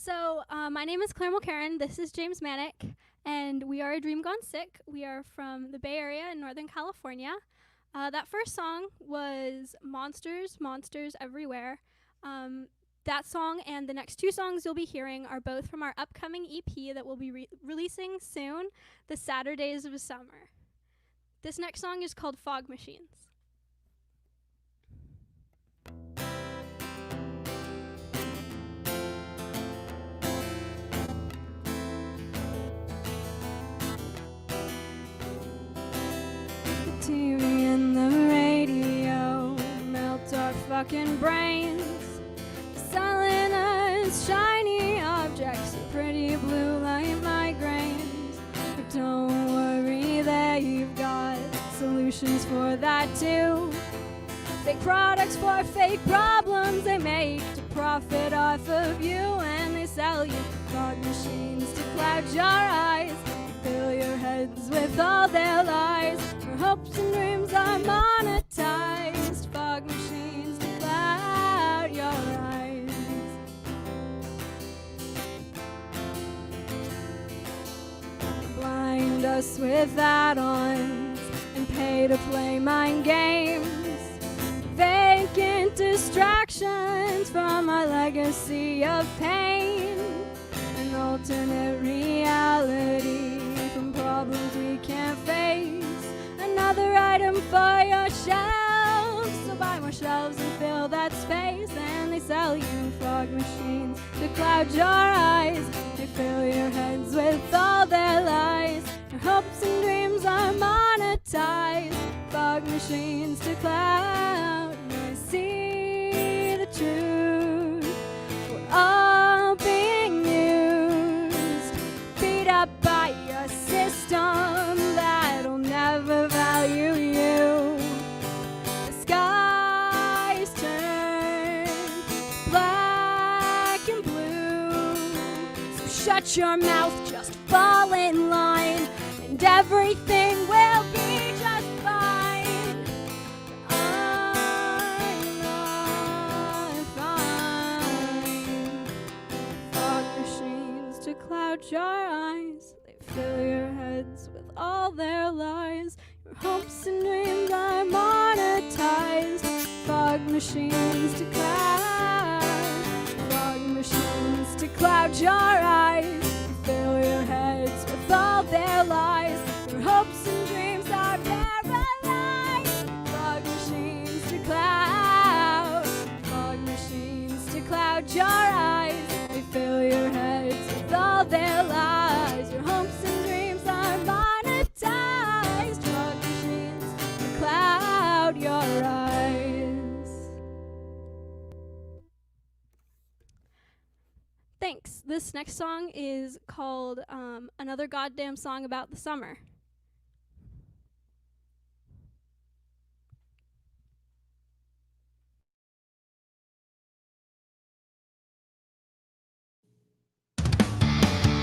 So, my name is Claire Mulcairn. This is James Manick, and we are a Dream Gone Sick. We are from the Bay Area in Northern California. That first song was Monsters, Monsters Everywhere. That song and the next two songs you'll be hearing are both from our upcoming EP that we'll be releasing soon, The Saturdays of Summer. This next song is called Fog Machines. TV and the radio melt our fucking brains. Silent as shiny objects, pretty blue light migraines. But don't worry, they've got solutions for that too. Fake products for fake problems they make to profit off of you, and they sell you fog machines to cloud your eyes, fill your heads with all their lies. Your hopes and dreams are monetized, fog machines to cloud your eyes. Blind us with add-ons and pay to play mind games. Vacant distractions from our legacy of pain. An alternate reality from problems we can't face. Another item for your shelves, so buy more shelves and fill that space. And they sell you fog machines to cloud your eyes. They fill your heads with all their lies. Your hopes and dreams are monetized, fog machines to cloud. I see the truth, we're all being used, beat up by a system that'll never value you. The skies turn black and blue, so shut your mouth, just fall in line, and everything will be just fine. I'm not fine. Fog machines to cloud your eyes, they fill your heads with all their lies. Your hopes and dreams are monetized, fog machines to cloud. Fog machines to cloud your eyes, fill your heads with all their lies. Your hopes and dreams are paralyzed, fog machines to cloud. Fog machines to cloud your eyes, they fill your heads with all their lies. Your hopes and dreams are monetized, fog machines to cloud your eyes. Thanks. This next song is called Another Goddamn Song About the Summer.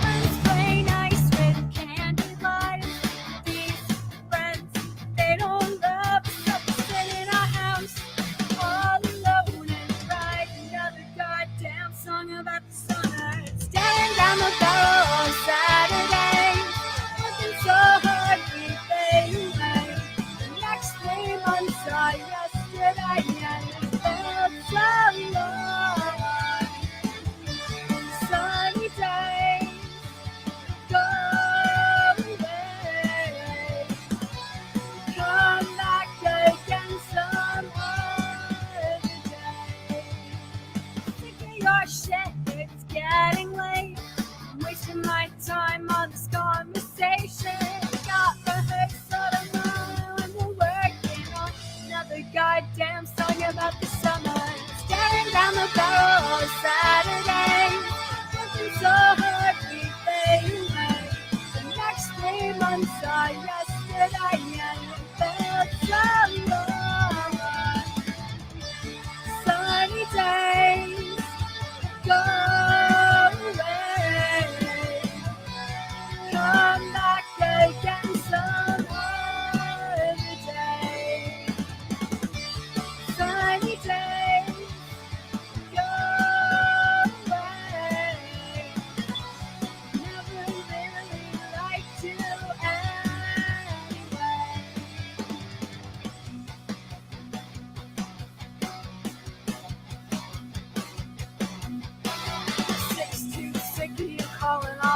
Friends play nice with candy lights. These friends, they don't love us, so we sit in our house all alone and write another goddamn song about the summer. Staring down the barrel on Saturday, working so hard we fade away. The next 3 months are yesterday, and it felt so long. Sunny days go away, come back again some other day. Sick of your shit, it's getting late. I'm wasting my time on this conversation. Got rehearsal tomorrow and we're working on another goddamn song about the summer. Staring down the barrel on Saturday, working so hard we fade away. The next 3 months are yesterday, and it felt so long. Sunny days go away, come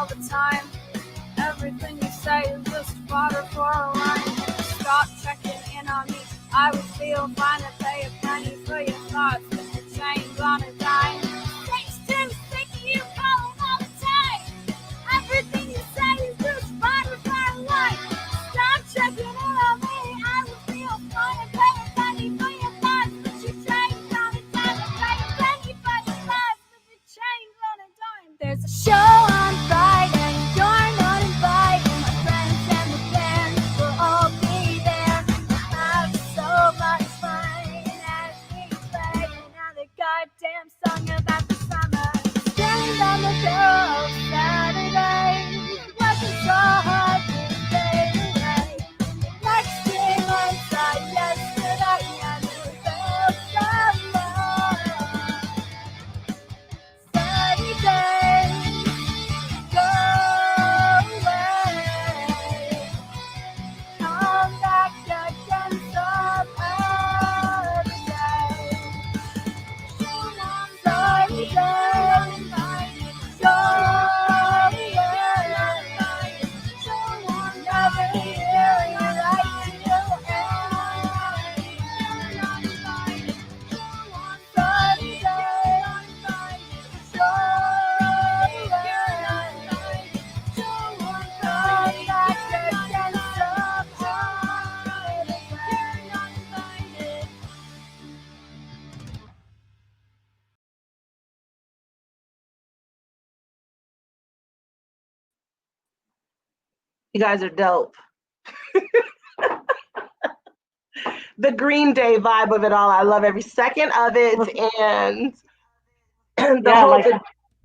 all the time. Everything you say is just fodder for a line. Stop checking in on me. I would feel fine to pay a penny for your thoughts, but your chain's on a dime. Thanks to sick of you calling all the time. Everything you say is just fodder for a line. Stop checking in on me. I would feel fine to pay a penny for your thoughts, but your chain's on a dime. Pay a penny for your thoughts, but your chain's on a dime. There's a show on Friday. You're not invited. My friends and the band will all be there. Have so much fun as we play another goddamn song about the summer. Standing on the barrel of Saturday, working so hard to stay away. Next thing I saw yesterday, I knew there was summer. Sunny day, go away. Come back again some other day. Sunny day, go away. Never hear you right till end. Sunny day, go away. Come back again some other day. You guys are dope. The Green Day vibe of it all. I love every second of it. And the Yeah, whole, like-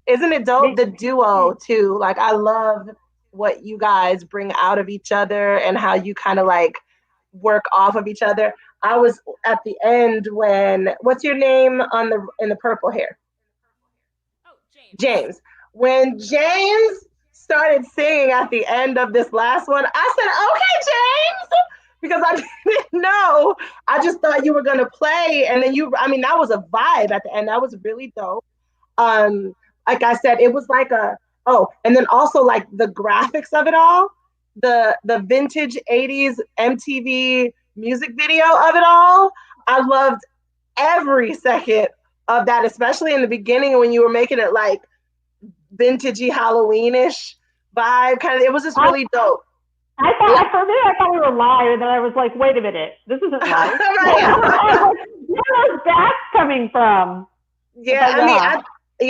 isn't it dope? The duo too. Like, I love what you guys bring out of each other and how you kind of like work off of each other. I was at the end when, what's your name in the purple hair? Oh, James. James. When James started singing at the end of this last one, I said, okay, James, because I didn't know. I just thought you were going to play. And then that was a vibe at the end. That was really dope. Like I said, it was like and then also like the graphics of it all, the vintage 80s MTV music video of it all. I loved every second of that, especially in the beginning when you were making it like vintagey Halloweenish vibe. Kind of, it was just really dope. I thought we were live, and then I was like, wait a minute, this isn't live. Right. Where's that coming from? Yeah,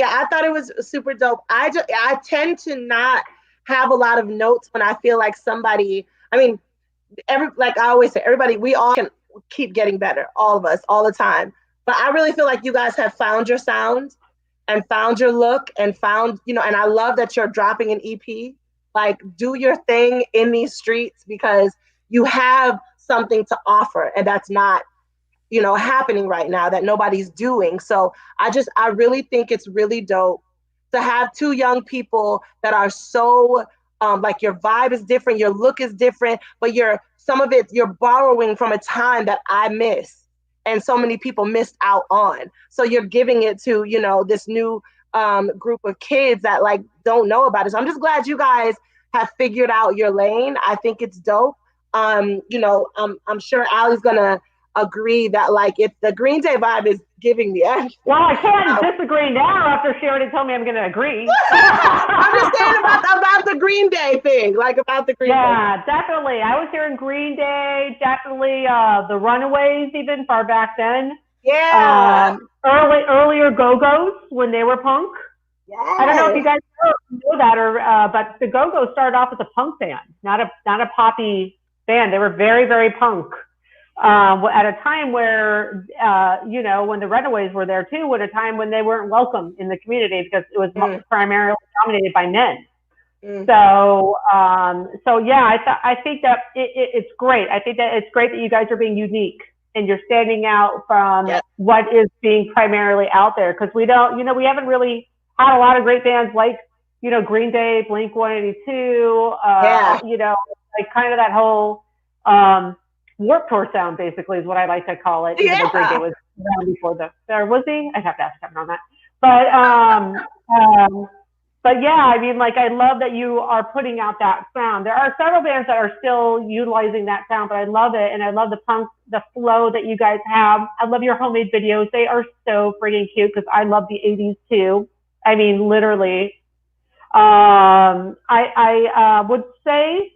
I thought it was super dope. I tend to not have a lot of notes when I feel like somebody, like I always say, everybody, we all can keep getting better, all of us, all the time. But I really feel like you guys have found your sound and found your look and found, and I love that you're dropping an EP. Like, do your thing in these streets because you have something to offer, and that's not, happening right now, that nobody's doing. So I really think it's really dope to have two young people that are so, like, your vibe is different, your look is different, but some of it you're borrowing from a time that I miss and so many people missed out on. So you're giving it to, this new group of kids that like don't know about it. So I'm just glad you guys have figured out your lane. I think it's dope. I'm sure Allie's gonna agree that like if the Green Day vibe is giving me everything. Well, I can't disagree now after she already told me I'm going to agree. I'm just saying about the Green Day thing, like about the Green Day. Yeah, definitely. I was hearing Green Day, definitely the Runaways, even far back then. Yeah. Earlier Go-Go's when they were punk. Yes. I don't know if you guys know that, but the Go-Go's started off as a punk band, not a poppy band. They were very, very punk. At a time where, when the Runaways were there too, at a time when they weren't welcome in the community because it was primarily dominated by men. So yeah, I think that it's great. I think that it's great that you guys are being unique and you're standing out from what is being primarily out there. Cause we we haven't really had a lot of great bands like, Green Day, Blink-182, like kind of that whole, Warped Tour sound basically is what I like to call it. Even though Green Day was around before there was he? I'd have to ask him on that. But but yeah, I mean, like, I love that you are putting out that sound. There are several bands that are still utilizing that sound, but I love it. And I love the punk, the flow that you guys have. I love your homemade videos. They are so freaking cute because I love the 80s too. I mean, literally. I would say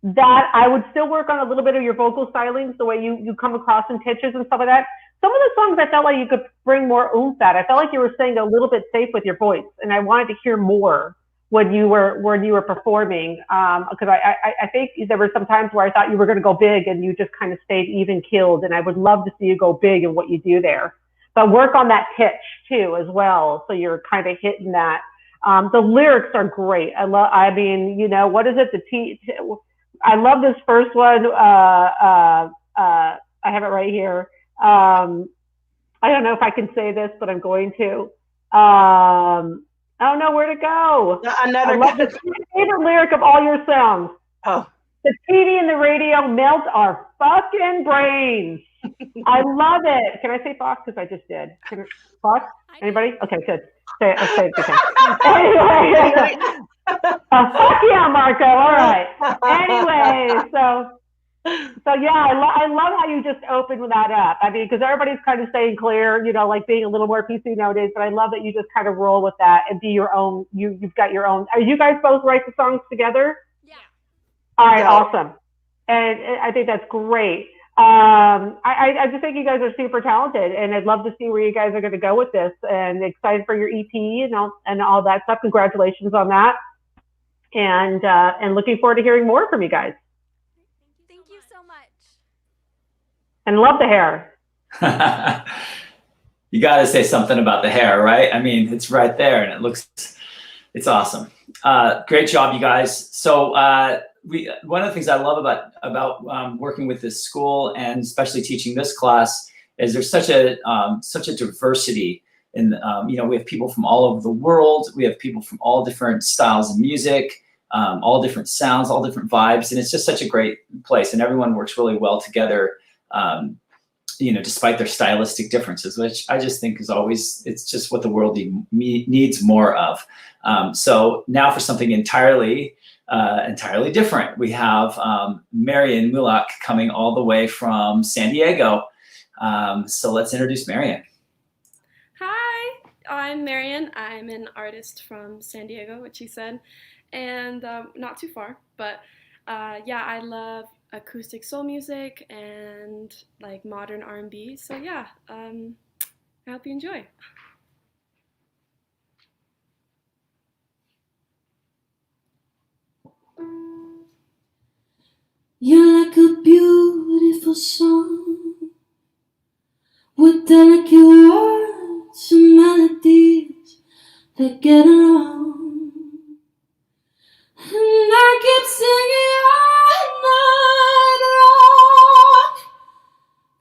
that I would still work on a little bit of your vocal stylings, the way you come across in pitches and stuff like that. Some of the songs I felt like you could bring more oomph at. I felt like you were staying a little bit safe with your voice, and I wanted to hear more when you were performing. Because I think there were some times where I thought you were going to go big, and you just kind of stayed even keeled. And I would love to see you go big in what you do there. But work on that pitch too as well, so you're kind of hitting that. The lyrics are great. I mean, you know, what is it? I love this first one. I have it right here. I don't know if I can say this, but I'm going to. I don't know where to go. I love this. My favorite lyric of all your songs. Oh. The TV and the radio melt our fucking brains. I love it. Can I say Fox? Because I just did. Fox? Anybody? Okay, good. Say it again. Anyway. Fuck yeah, Marco. All right. Anyway, so yeah, I love how you just opened that up. I mean, because everybody's kind of staying clear, you know, like being a little more PC nowadays. But I love that you just kind of roll with that and be your own. You've got your own. Are you guys both write the songs together? Yeah. All right, awesome. And I think that's great. I just think you guys are super talented, and I'd love to see where you guys are going to go with this. And excited for your EP and all that stuff. Congratulations on that. And looking forward to hearing more from you guys. Thank you so much. And love the hair. You got to say something about the hair, right? I mean, it's right there, and it's awesome. Great job, you guys. So one of the things I love about working with this school, and especially teaching this class, is there's such a diversity. And you know, we have people from all over the world. We have people from all different styles of music, all different sounds, all different vibes, and it's just such a great place. And everyone works really well together, you know, despite their stylistic differences, which I just think is always, it's just what the world needs more of. So now for something entirely different, we have Marian Mulak coming all the way from San Diego. So let's introduce Marian. Hi, I'm Marian. I'm an artist from San Diego, which you said, and not too far, but yeah, I love acoustic soul music and like modern R&B. So yeah, I hope you enjoy. You're like a beautiful song with delicate words and melodies that get along. And I keep singing all night long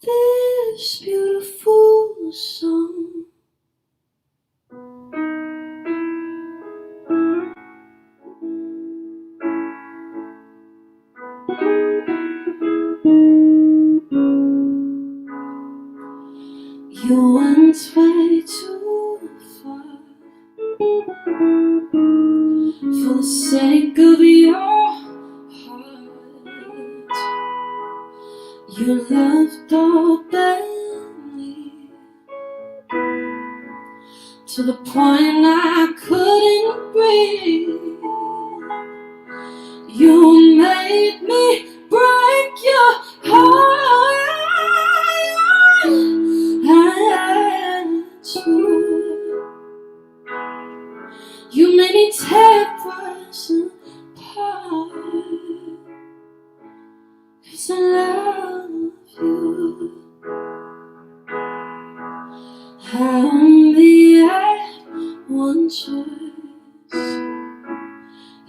this beautiful song. You went way too far for the sake of your heart. You loved openly to the point I couldn't breathe. You made me break your heart. You made me tear us apart, 'cause I love you. I only had one choice.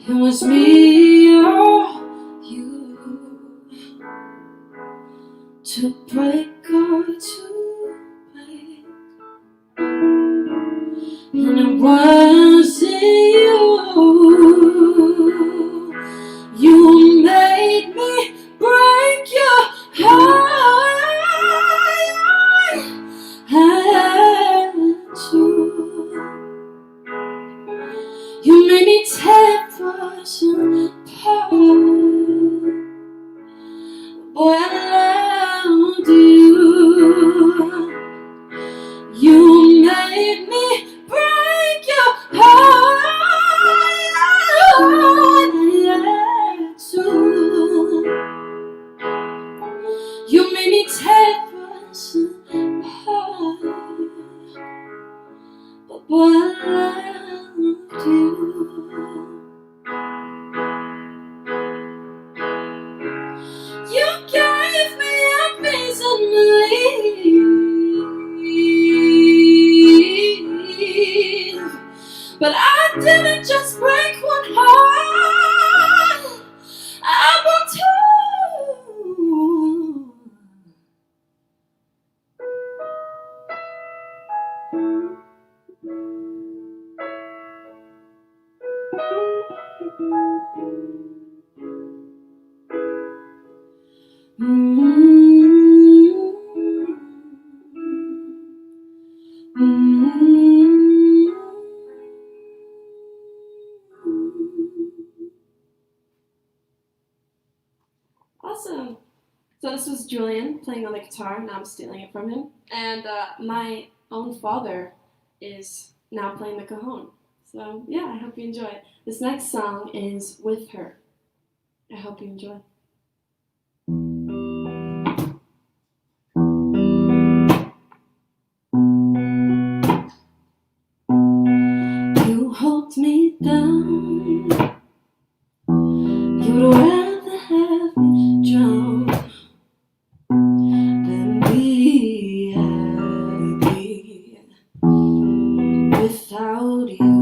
It was me or you, to break or to break. And it wasn't you. You made me break your heart. I had to. made me tear us apart. Boy, I loved you. You made me break your heart. Yeah, too. You made me tear us apart. But boy, I loved you. You gave me a reason to leave, but I didn't just break one heart, I broke two. Awesome. So this was Julian playing on the guitar, and I'm stealing it from him. And my own father is now playing the cajon. So yeah, I hope you enjoy it. This next song is With Her. I hope you enjoy. You hold me down. You'd rather have me drown than be happy without you.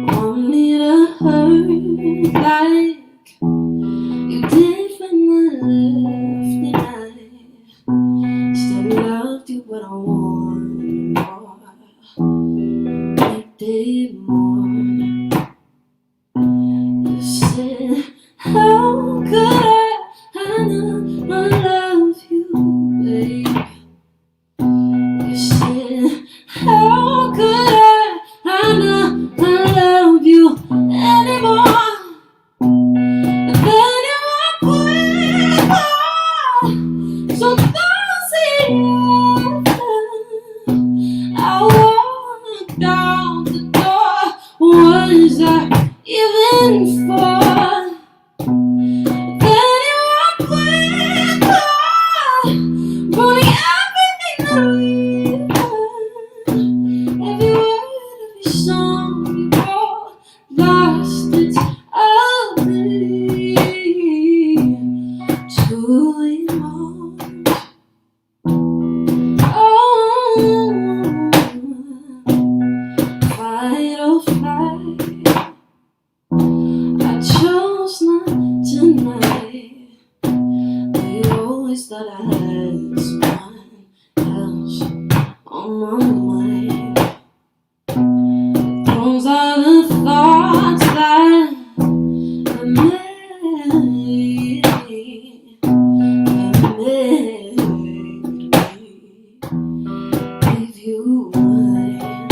Want me to hurt like you did when I left, and I still loved you, but I want more. I did more. You said, how could I not love you, babe? You said, how could I not love you anymore? And then you walk with her, so don't see it. I walked out the door. Was I even for? Then you walk with her, running everything that we had. Every word of your song you wrote lost its ability to emote. Oh, fight or flight. I chose not tonight. You always thought I had someone else on my mind. Those are the thoughts that made me leave you mine.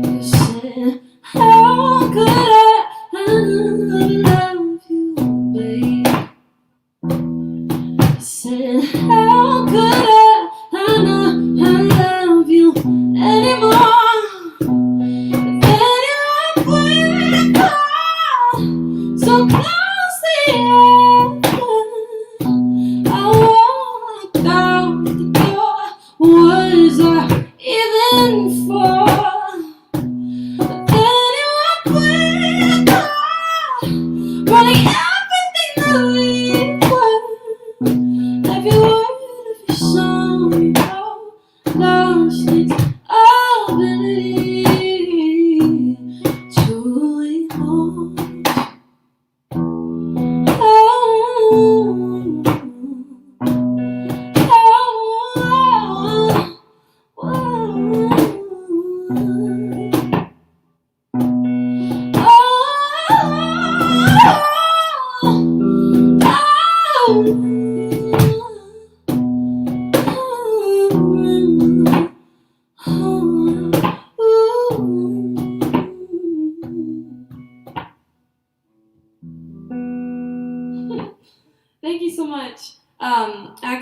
You said, how could I love you, babe? You said, how could I not love you anymore? Then you walk with her, so close to you. I walked out the door. Was I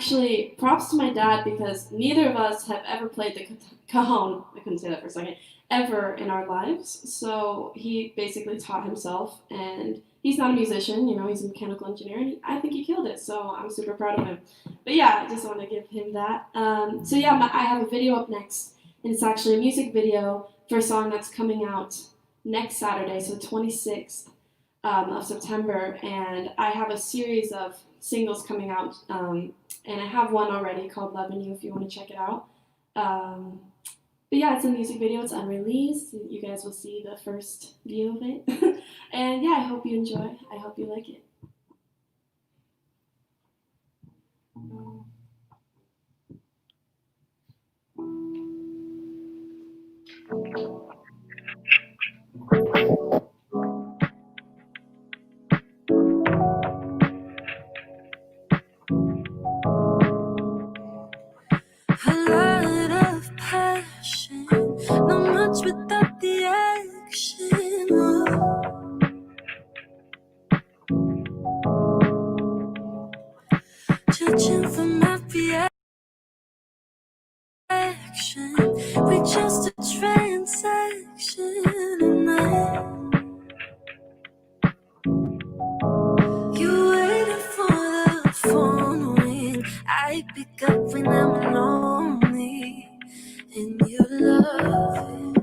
actually props to my dad because neither of us have ever played the cajon. I couldn't say that for a second. Ever in our lives. So he basically taught himself, and he's not a musician, you know, he's a mechanical engineer, and I think he killed it. So I'm super proud of him. But yeah, I just want to give him that. So yeah, I have a video up next, and it's actually a music video for a song that's coming out next Saturday, so 26th of September, and I have a series of singles coming out, and I have one already called Loving You if you want to check it out. But yeah, it's a music video, it's unreleased, you guys will see the first view of it. And yeah, I hope you enjoy, I hope you like it. A lot of passion, not much without the action. Judging from every action, we just a transaction. You waited for the phone ring. I pick up when I'm lonely, and you love it.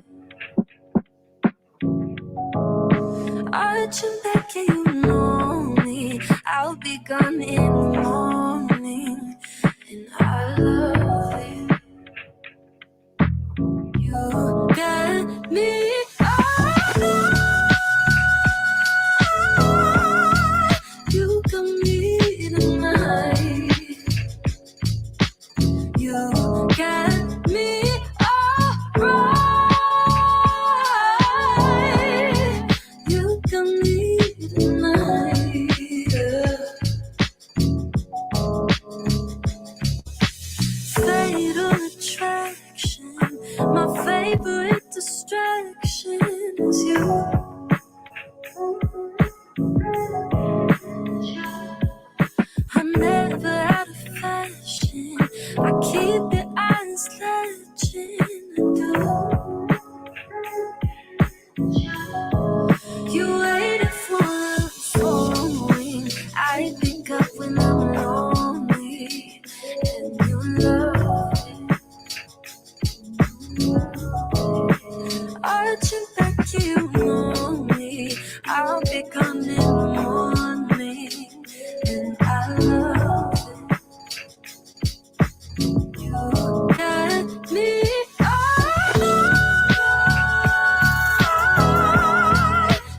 Arching back, yeah, you know me. I'll be gone in the morning, and I love it. You got me. You got me tonight. You got me alright. You got me tonight. Fatal attraction. My favorite distraction is you. I'm never out of fashion. I keep your eyes latching. You waited for a phone ring. I pick up when I'm lonely, and you love it. Arching back, you know me. I'll be gone in the morning, and I love it. You got me.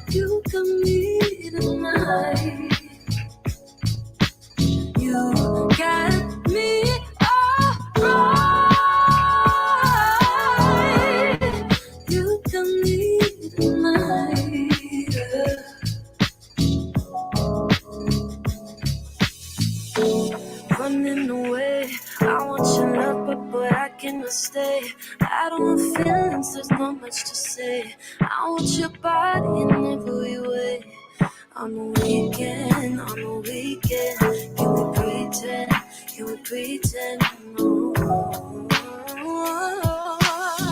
You got me tonight. You got me alright. You got me tonight. Running away, I want your love, but boy, I cannot stay. I don't want feelings, there's not much to say. I want your body in every way. On the weekend, can we pretend, no.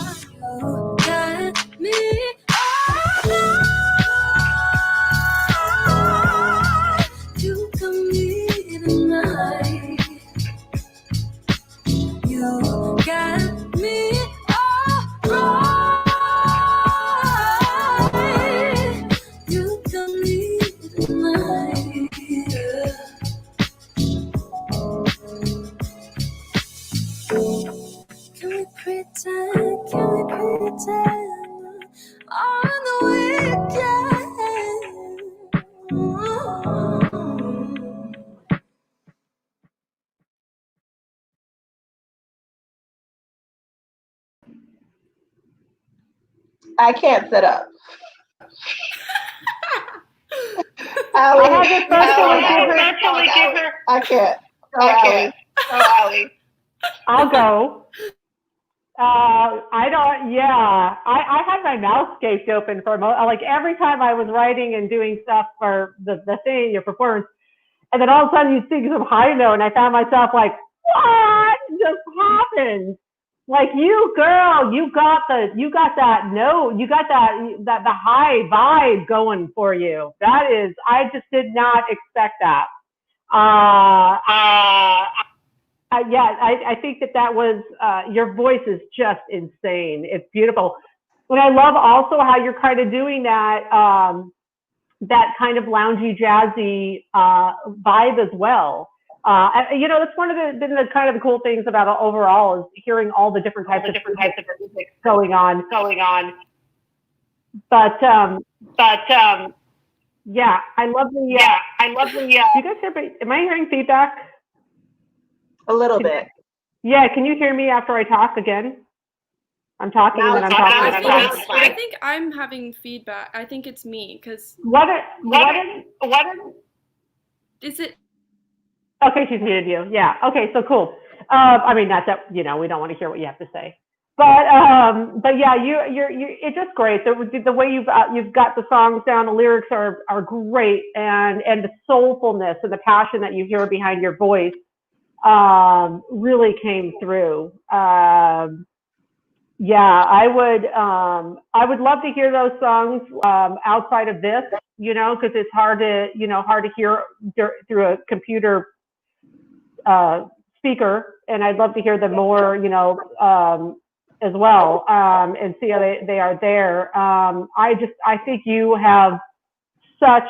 You got me alright. You got me tonight. You got me alright. You got me tonight. Can we pretend? On the weekend? I can't sit up. I had to personally give her. I can't. Go, Allie. I'll go. I don't, yeah. I had my mouth gaped open for like every time I was writing and doing stuff for the thing, your performance, and then all of a sudden you'd sing some high note, and I found myself like what just happened? Like you, girl, you got that note, you got that the high vibe going for you. That is, I just did not expect that. Yeah, I think that was, your voice is just insane. It's beautiful. And I love also how you're kind of doing that, that kind of loungy, jazzy vibe as well. You know, that's one of the kind of the cool things about it overall is hearing all the different types of music going on. But yeah, I love the. You guys hear me? Am I hearing feedback? A little bit. Yeah, can you hear me after I talk again? I'm talking and then I'm talking. I think I'm having feedback. I think it's me because is it? Okay, she's muted you. Yeah. Okay, so cool. I mean, not that, you know, we don't want to hear what you have to say, but yeah, it's just great. The way you've got the songs down, the lyrics are great, and the soulfulness and the passion that you hear behind your voice really came through. Yeah, I would love to hear those songs outside of this, you know, because it's hard to hear through a computer speaker, and I'd love to hear them more, you know, as well, and see how they are there. I think you have such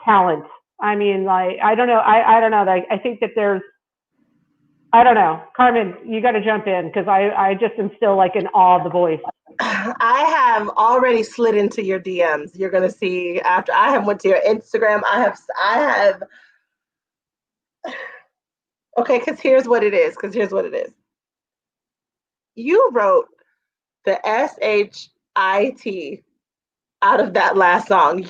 talent. I mean, like, I don't know. I don't know. I think that there's, I don't know. Carmen, you got to jump in because I just am still like in awe of the voice. I have already slid into your DMs. You're gonna see after I have went to your Instagram. I have. Okay, because here's what it is. You wrote the SHIT out of that last song.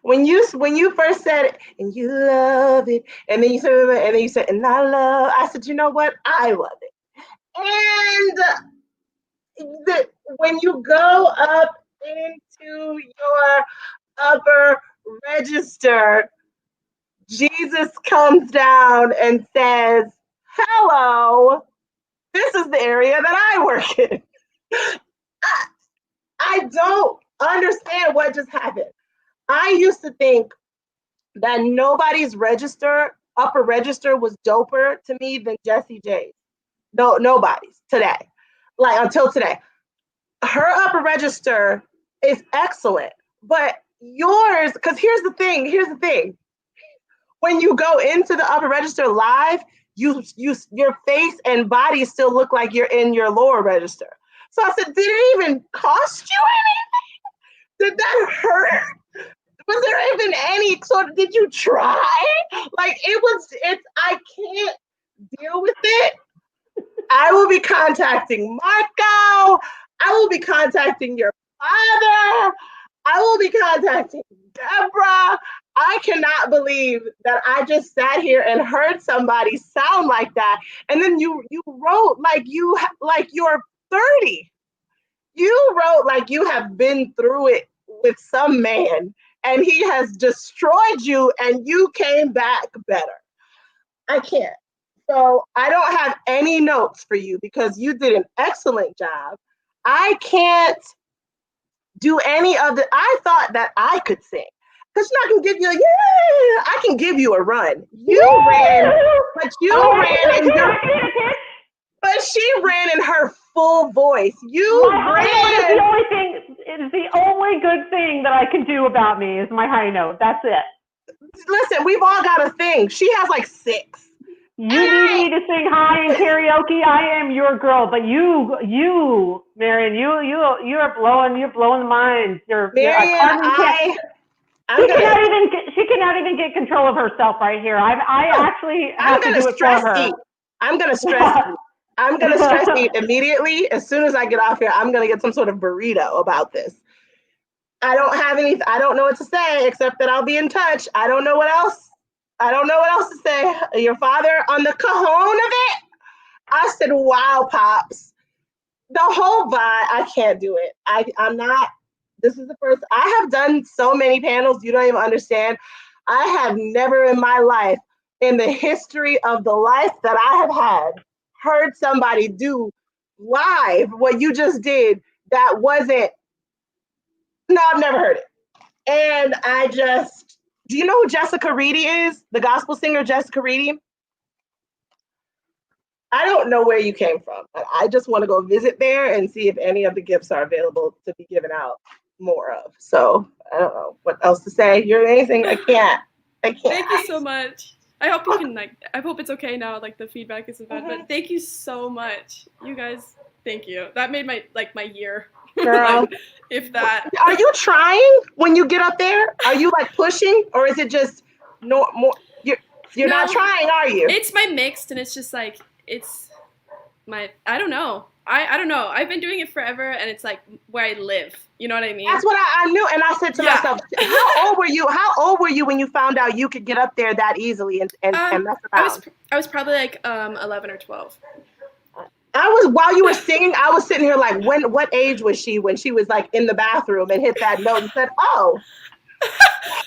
When you first said it, and you love it, and then you said, and I said, you know what? I love it. And when you go up into your upper register, Jesus comes down and says, hello, this is the area that I work in. I don't understand what just happened. I used to think that nobody's upper register was doper to me than Jessie J's. No, nobody's today. Like until today. Her upper register is excellent, but yours, because here's the thing. When you go into the upper register live, your face and body still look like you're in your lower register. So I said, did it even cost you anything? Did that hurt? Was there even any sort of, did you try? Like I can't deal with it. I will be contacting Marco. I will be contacting your father. I will be contacting Deborah. I cannot believe that I just sat here and heard somebody sound like that. And then you wrote like you're 30. You wrote like you have been through it with some man and he has destroyed you and you came back better. I can't. So I don't have any notes for you because you did an excellent job. I can't do any of the, I thought that I could sing. Because you're not going to give you I can give you a run. You ran, but but she ran in her full voice. You ran. It is the only good thing that I can do about me is my high note. That's it. Listen, we've all got a thing. She has like 6. You need me to sing high in karaoke. I am your girl, but you, Marion, you're blowing the minds. Marion, she cannot even get control of herself right here. I'm going to stress eat. I'm going to stress eat immediately. As soon as I get off here, I'm going to get some sort of burrito about this. I don't know what to say except that I'll be in touch. I don't know what else to say. Your father on the cajon of it. I said, wow, Pops. The whole vibe, I can't do it. I'm not, this is the first, I have done so many panels, you don't even understand. I have never in my life in the history of the life that I have had heard somebody do live what you just did that wasn't, no, I've never heard it. And I just, do you know who Jessica Reedy is? The gospel singer Jessica Reedy? I don't know where you came from, but I just want to go visit there and see if any of the gifts are available to be given out more of. So I don't know what else to say. You're amazing. I can't. Thank you so much. I hope you can I hope it's okay now. Like the feedback isn't bad, but thank you so much, you guys. Thank you. That made my year. Girl, like, if that. Are you trying when you get up there? Are you like pushing, or is it just no more? You're not trying, are you? It's my mixed, and it's just like it's my. I don't know. I don't know. I've been doing it forever, and it's like where I live. You know what I mean? That's what I knew, and I said to myself, "How old were you? How old were you when you found out you could get up there that easily and mess around?" I was probably like 11 or 12. While you were singing, I was sitting here like, what age was she when she was like in the bathroom and hit that note and said, "Oh."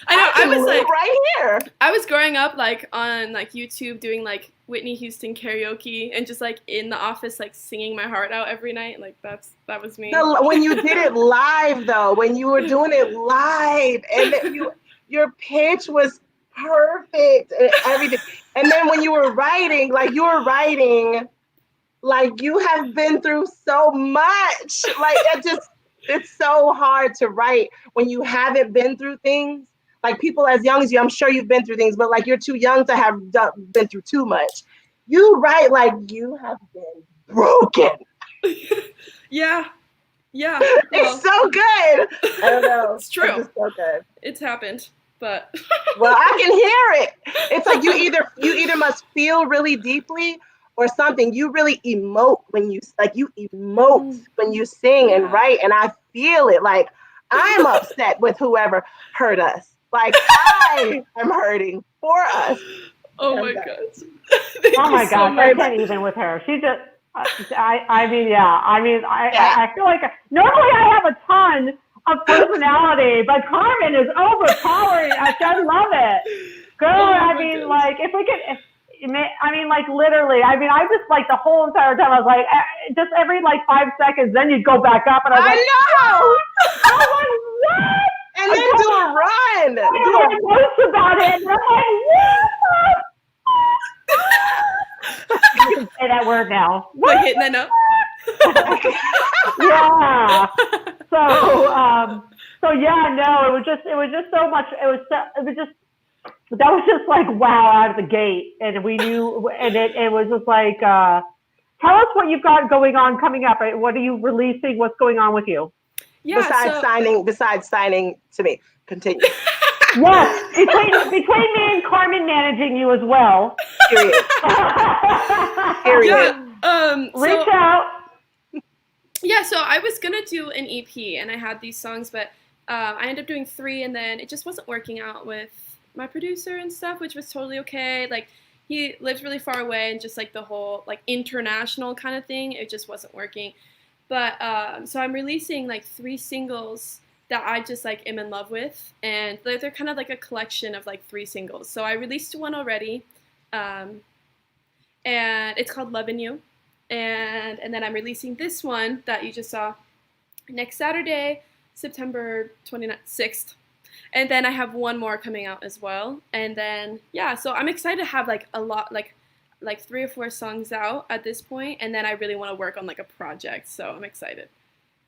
I know. I was like right here. I was growing up like on like YouTube doing like Whitney Houston karaoke and just like in the office like singing my heart out every night. Like that was me. When you did it live though, when you were doing it live and your pitch was perfect and everything. And then when you were writing, like you have been through so much. Like it's so hard to write when you haven't been through things. Like people as young as you, I'm sure you've been through things, but like you're too young to have been through too much. You write like you have been broken. Yeah. It's so good. I don't know. It's true. It's so good. It's happened, but well, I can hear it. It's like you either must feel really deeply or something. You really emote when you when you sing and write, and I feel it. Like I'm upset with whoever hurt us. Like I am hurting for us. Oh my gosh. Oh my gosh, I can't even with her. She just, I feel like normally I have a ton of personality, but Carmen is overpowering. I love it. Girl, like if we could. Like literally, I just like the whole entire time I was like, just every like 5 seconds, then you'd go back up and I was like, know! I was like, what? And then do a run. Do a post about it. And I'm like, what? I can say that word now. Like hitting that note? Yeah. So yeah, no, it was just so much. That was just like wow out of the gate, and we knew, and it was just like, tell us what you've got going on coming up. Right? What are you releasing? What's going on with you? Yeah. Besides signing to me, continue. Yes, between me and Carmen managing you as well. Period. Yeah. Reach out. Yeah, so I was gonna do an EP, and I had these songs, but I ended up doing 3, and then it just wasn't working out with my producer and stuff, which was totally okay. Like he lives really far away, and just like the whole like international kind of thing, it just wasn't working. But so I'm releasing like 3 singles that I just like am in love with, and they're kind of like a collection of like 3 singles. So I released one already, and it's called Lovin' You, and then I'm releasing this one that you just saw next Saturday, September 26th. And then I have one more coming out as well. And then, yeah, so I'm excited to have like a lot, like 3 or 4 songs out at this point. And then I really want to work on like a project. So I'm excited.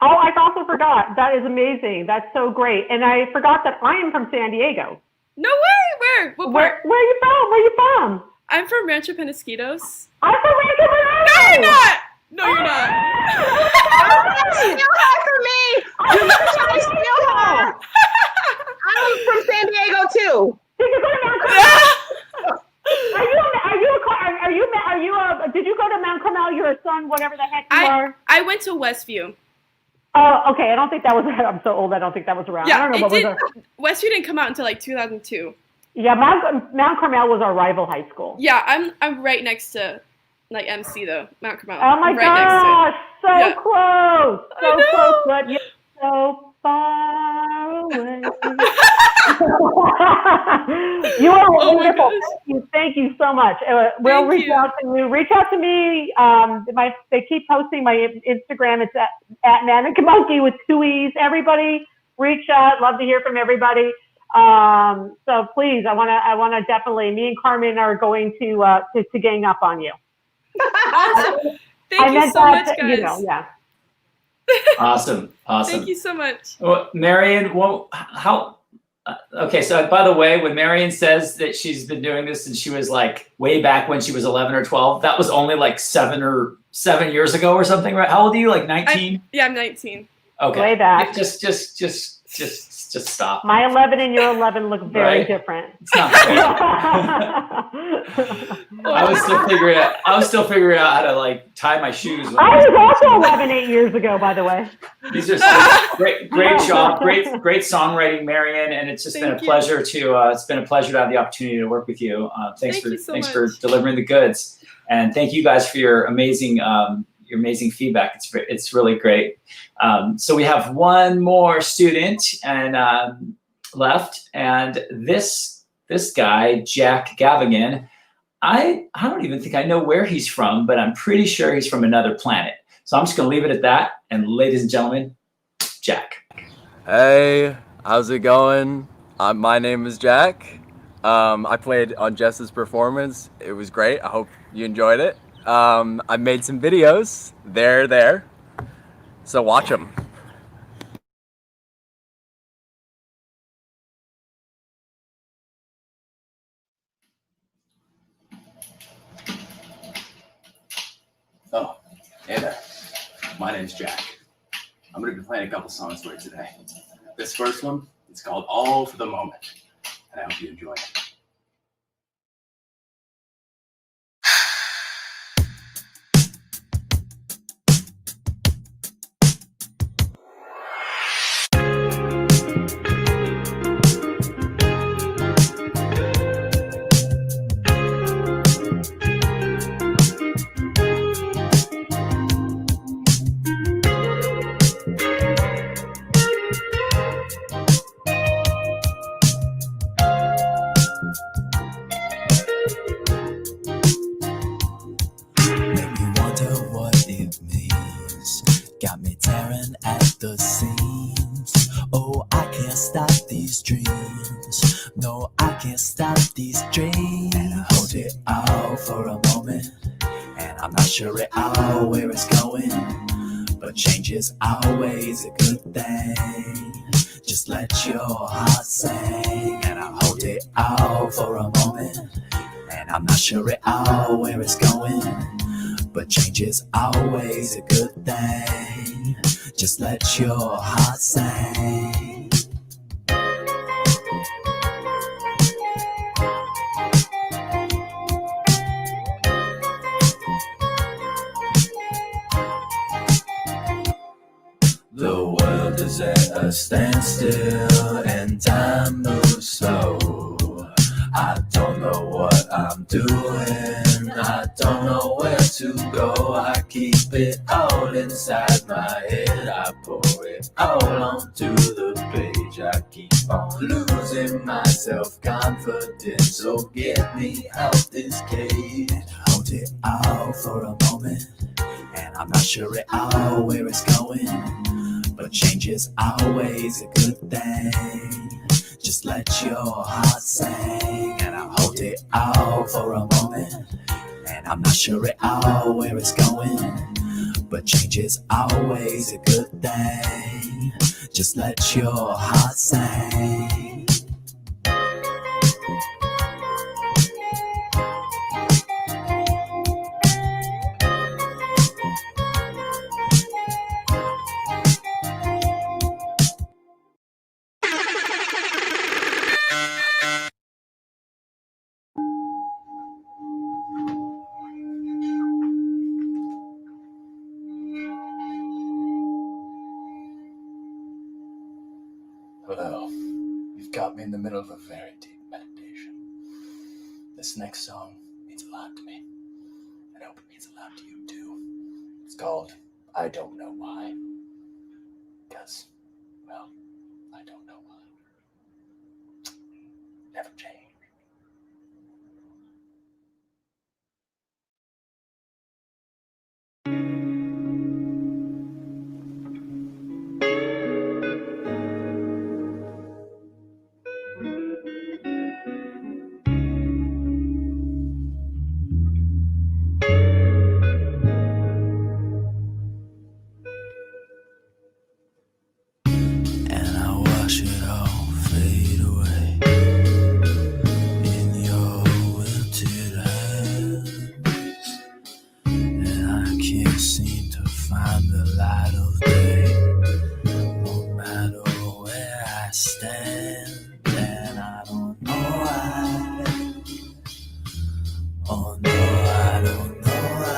Oh, I also forgot. That is amazing. That's so great. And I forgot that I am from San Diego. No way. Where? What part? Where are you from? Where are you from? I'm from Rancho Penasquitos. I'm from Rancho Penasquitos. No, you're not. No, you're not. Steal her for me. You're not trying to steal her. I'm from San Diego too. Did you go to Mount Carmel? Did you go to Mount Carmel? You're a son, whatever the heck you are. I went to Westview. Oh, okay. I don't think that was. I'm so old. I don't think that was around. Yeah, I don't know what was there. Westview didn't come out until like 2002. Yeah, Mount Carmel was our rival high school. Yeah, I'm right next to like MC though, Mount Carmel. Oh my gosh, so close, so close, but yet so far away. You are Oh my wonderful. gosh. Thank you so much. We'll Thank reach you. out to you. Reach out to me. They keep posting my Instagram. It's at Manic Monkey with 2 E's. Everybody, reach out. Love to hear from everybody. So please, I wanna definitely. Me and Carmen are going to gang up on you. Awesome. I Thank you meant so that, much, guys. you know, yeah. Awesome. Thank you so much. Well, Marion, okay, so by the way, when Marion says that she's been doing this and she was like way back when she was 11 or 12, that was only like 7 years ago or something, right? How old are you? Like 19? Yeah, I'm 19. Okay. Way back. Just stop. My 11 and your 11 look very Right. different. It's not fair. I was still figuring out how to like tie my shoes. When I was also 11 8 years ago, by the way. These are great job, great songwriting, Marion, and it's just been a pleasure to it's been a pleasure to have the opportunity to work with you. Thanks for delivering the goods, and thank you guys for your amazing feedback. It's really great. So we have one more student and left, and this guy, Jack Gavigan. I don't even think I know where he's from, but I'm pretty sure he's from another planet. So I'm just gonna leave it at that. And ladies and gentlemen, Jack. Hey, how's it going? My name is Jack. I played on Jess's performance. It was great. I hope you enjoyed it. I made some videos. They're there. So watch them. Oh, hey there. My name's Jack. I'm going to be playing a couple songs for you today. This first one, it's called All for the Moment, and I hope you enjoy it. Got me tearing at the seams. Oh, I can't stop these dreams. No, I can't stop these dreams. And I hold it all for a moment, and I'm not sure at all where it's going. But change is always a good thing. Just let your heart sing. And I hold it all for a moment, and I'm not sure at all where it's going. But change is always a good thing. Just let your heart sing. The world is at a standstill and time moves slow. I don't know what I'm doing, I don't know where to go. I keep it all inside my head, I pour it all onto the page. I keep on losing my self-confidence, so get me out this cage. Hold it all for a moment, and I'm not sure at all where it's going. But change is always a good thing. Just let your heart sing. And I hold it all for a moment, and I'm not sure at all where it's going. But change is always a good thing. Just let your heart sing. Hello. You've got me in the middle of a very deep meditation. This next song means a lot to me, and I hope it means a lot to you too. It's called I Don't Know Why. Because, well, I don't know why. never change. And I wash it all fade away in your wilted hands. And I can't seem to find the light of day, no matter where I stand. And I don't know why. Oh no, I don't know why.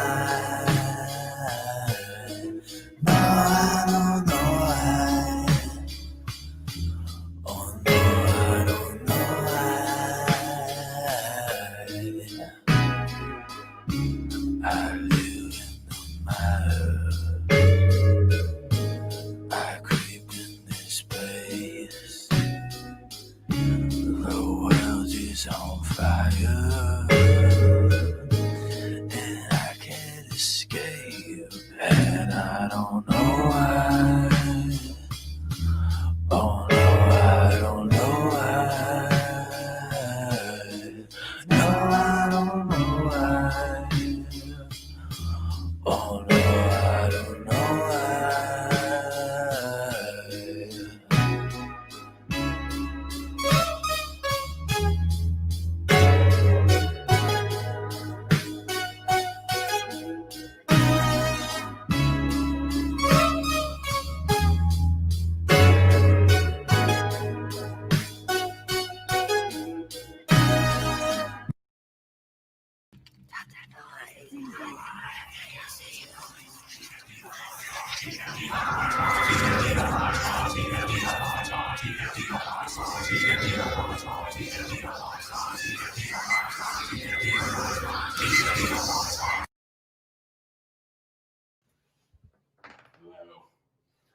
No, I don't know why. Oh no, I don't know why. I live in my head. I creep in this space. The world is on fire, and I can't escape. And I don't know why. Oh no, I don't know why. No, I don't know why. Oh no, I don't know why.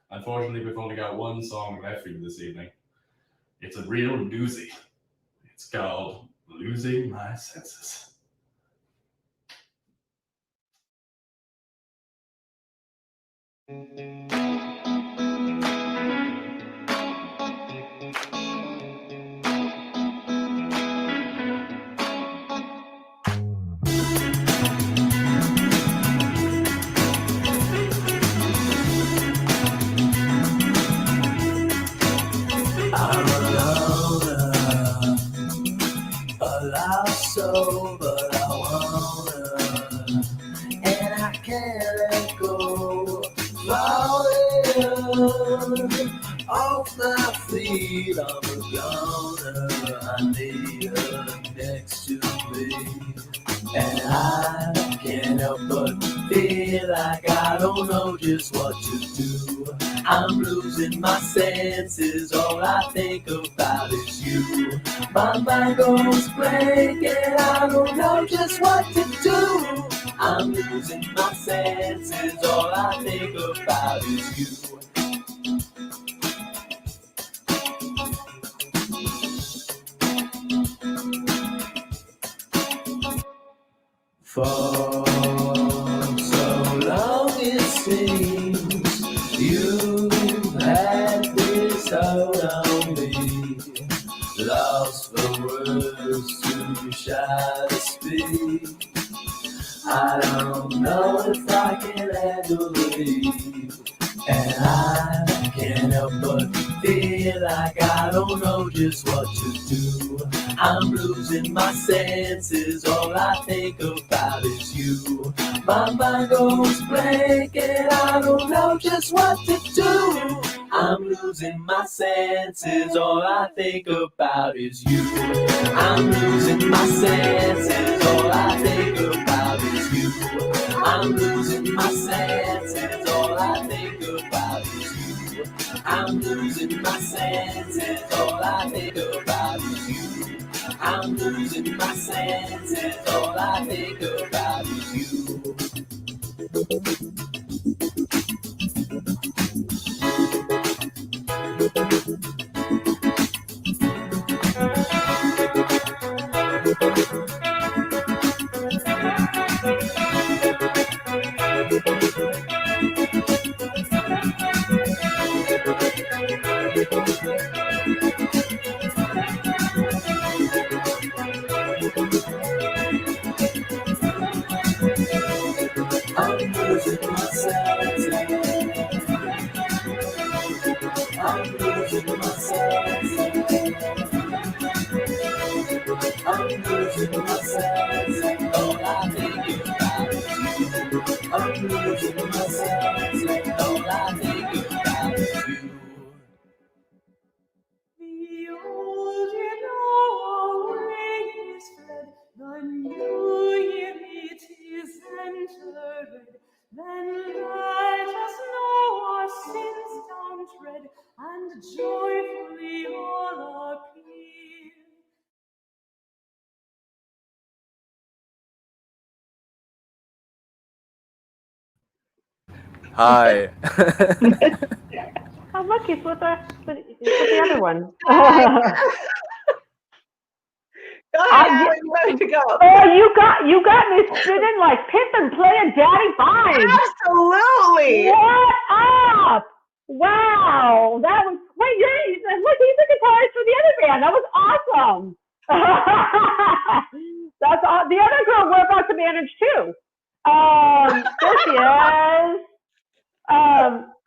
Unfortunately, we've only got one song left for you this evening. It's a real doozy. It's called Losing My Senses. I'm a lost soul, but I wanna, and I can't let go. Falling off my feet, I'm a goner. I need her next to me, and I can't help but feel like I don't know just what to do. I'm losing my senses, all I think about is you. My mind goes blank and I don't know just what to do. I'm losing my senses, all I think about is you. For so long it seems you've had this hold on me, lost for words, too shy to speak. I don't know if I can handle it, and I can't help but feel like I don't know just what to do. I'm losing my senses, all I think about is you. My mind goes blank and I don't know just what to do. I'm losing my senses, all I think about is you. I'm losing my senses, all I think about is you. I'm losing my senses, all I think about is you. I'm losing my senses, all I think about is you. I'm losing my senses, all I think about is you. losing myself, and all I think about is you. I'm losing myself, and all I think about is you. The old year now away is fled, the new year it is entered. Then let us know our sins downtread, and joyfully all appear. Hi. Oh, look, he's with the other one. Go ahead, where you ready to go? Oh, you got me spinning like Pippin playing Daddy Vibes. Absolutely. What up? Wow, that was wait. Look, he's the guitarist for the other band. That was awesome. That's all. The other girl we're about to manage too. There she is.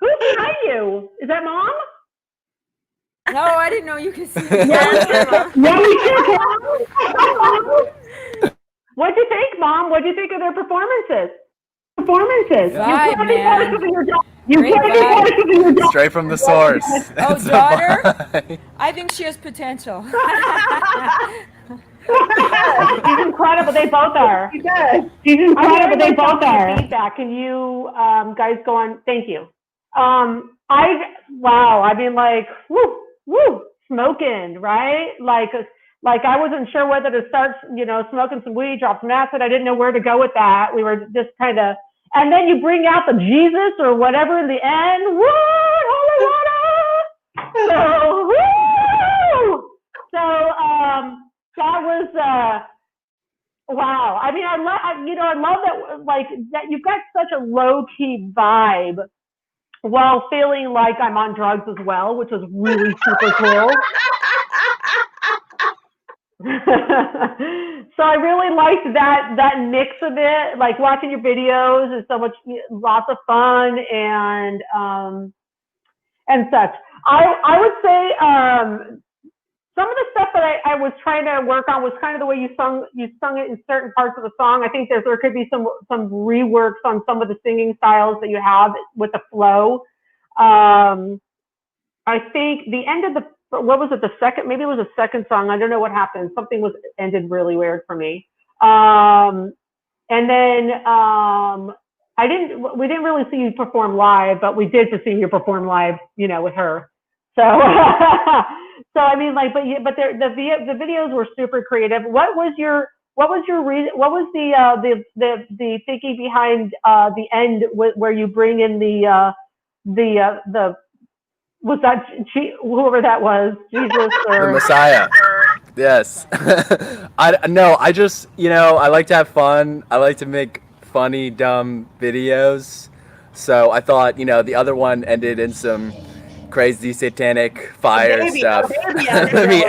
Who's behind you? Is that Mom? No, I didn't know you could see me. What'd you think, Mom? What'd you think of their performances? Vibe, man. You Great can't vibe. be part of your Straight from the source. Oh, It's a daughter? vibe. I think she has potential. She's incredible. They both are. She does. She's incredible. They both are. Feedback. Can you guys go on? Thank you. Wow. I mean, like, woo, smoking, right? Like I wasn't sure whether to start, smoking some weed, drop some acid. I didn't know where to go with that. We were just kind of, and then you bring out the Jesus or whatever in the end. What? Holy water! So, woo! So, that was, wow. I mean, I love that, like, that you've got such a low key vibe while feeling like I'm on drugs as well, which was really super cool. So I really liked that mix of it. Like watching your videos is lots of fun and such. I would say some of the stuff that I was trying to work on was kind of the way you sung it in certain parts of the song. I think there could be some reworks on some of the singing styles that you have with the flow. I think the end of maybe it was the second song. I don't know what happened. Something ended really weird for me. And then we didn't really see you perform live, but we did see you perform live, with her. So, so I mean, like, but the videos were super creative. What was the thinking behind the end where you bring in was that whoever that was, Jesus or the Messiah? Yes. I just, I like to have fun. I like to make funny, dumb videos. So I thought, the other one ended in some crazy satanic fire stuff. Let me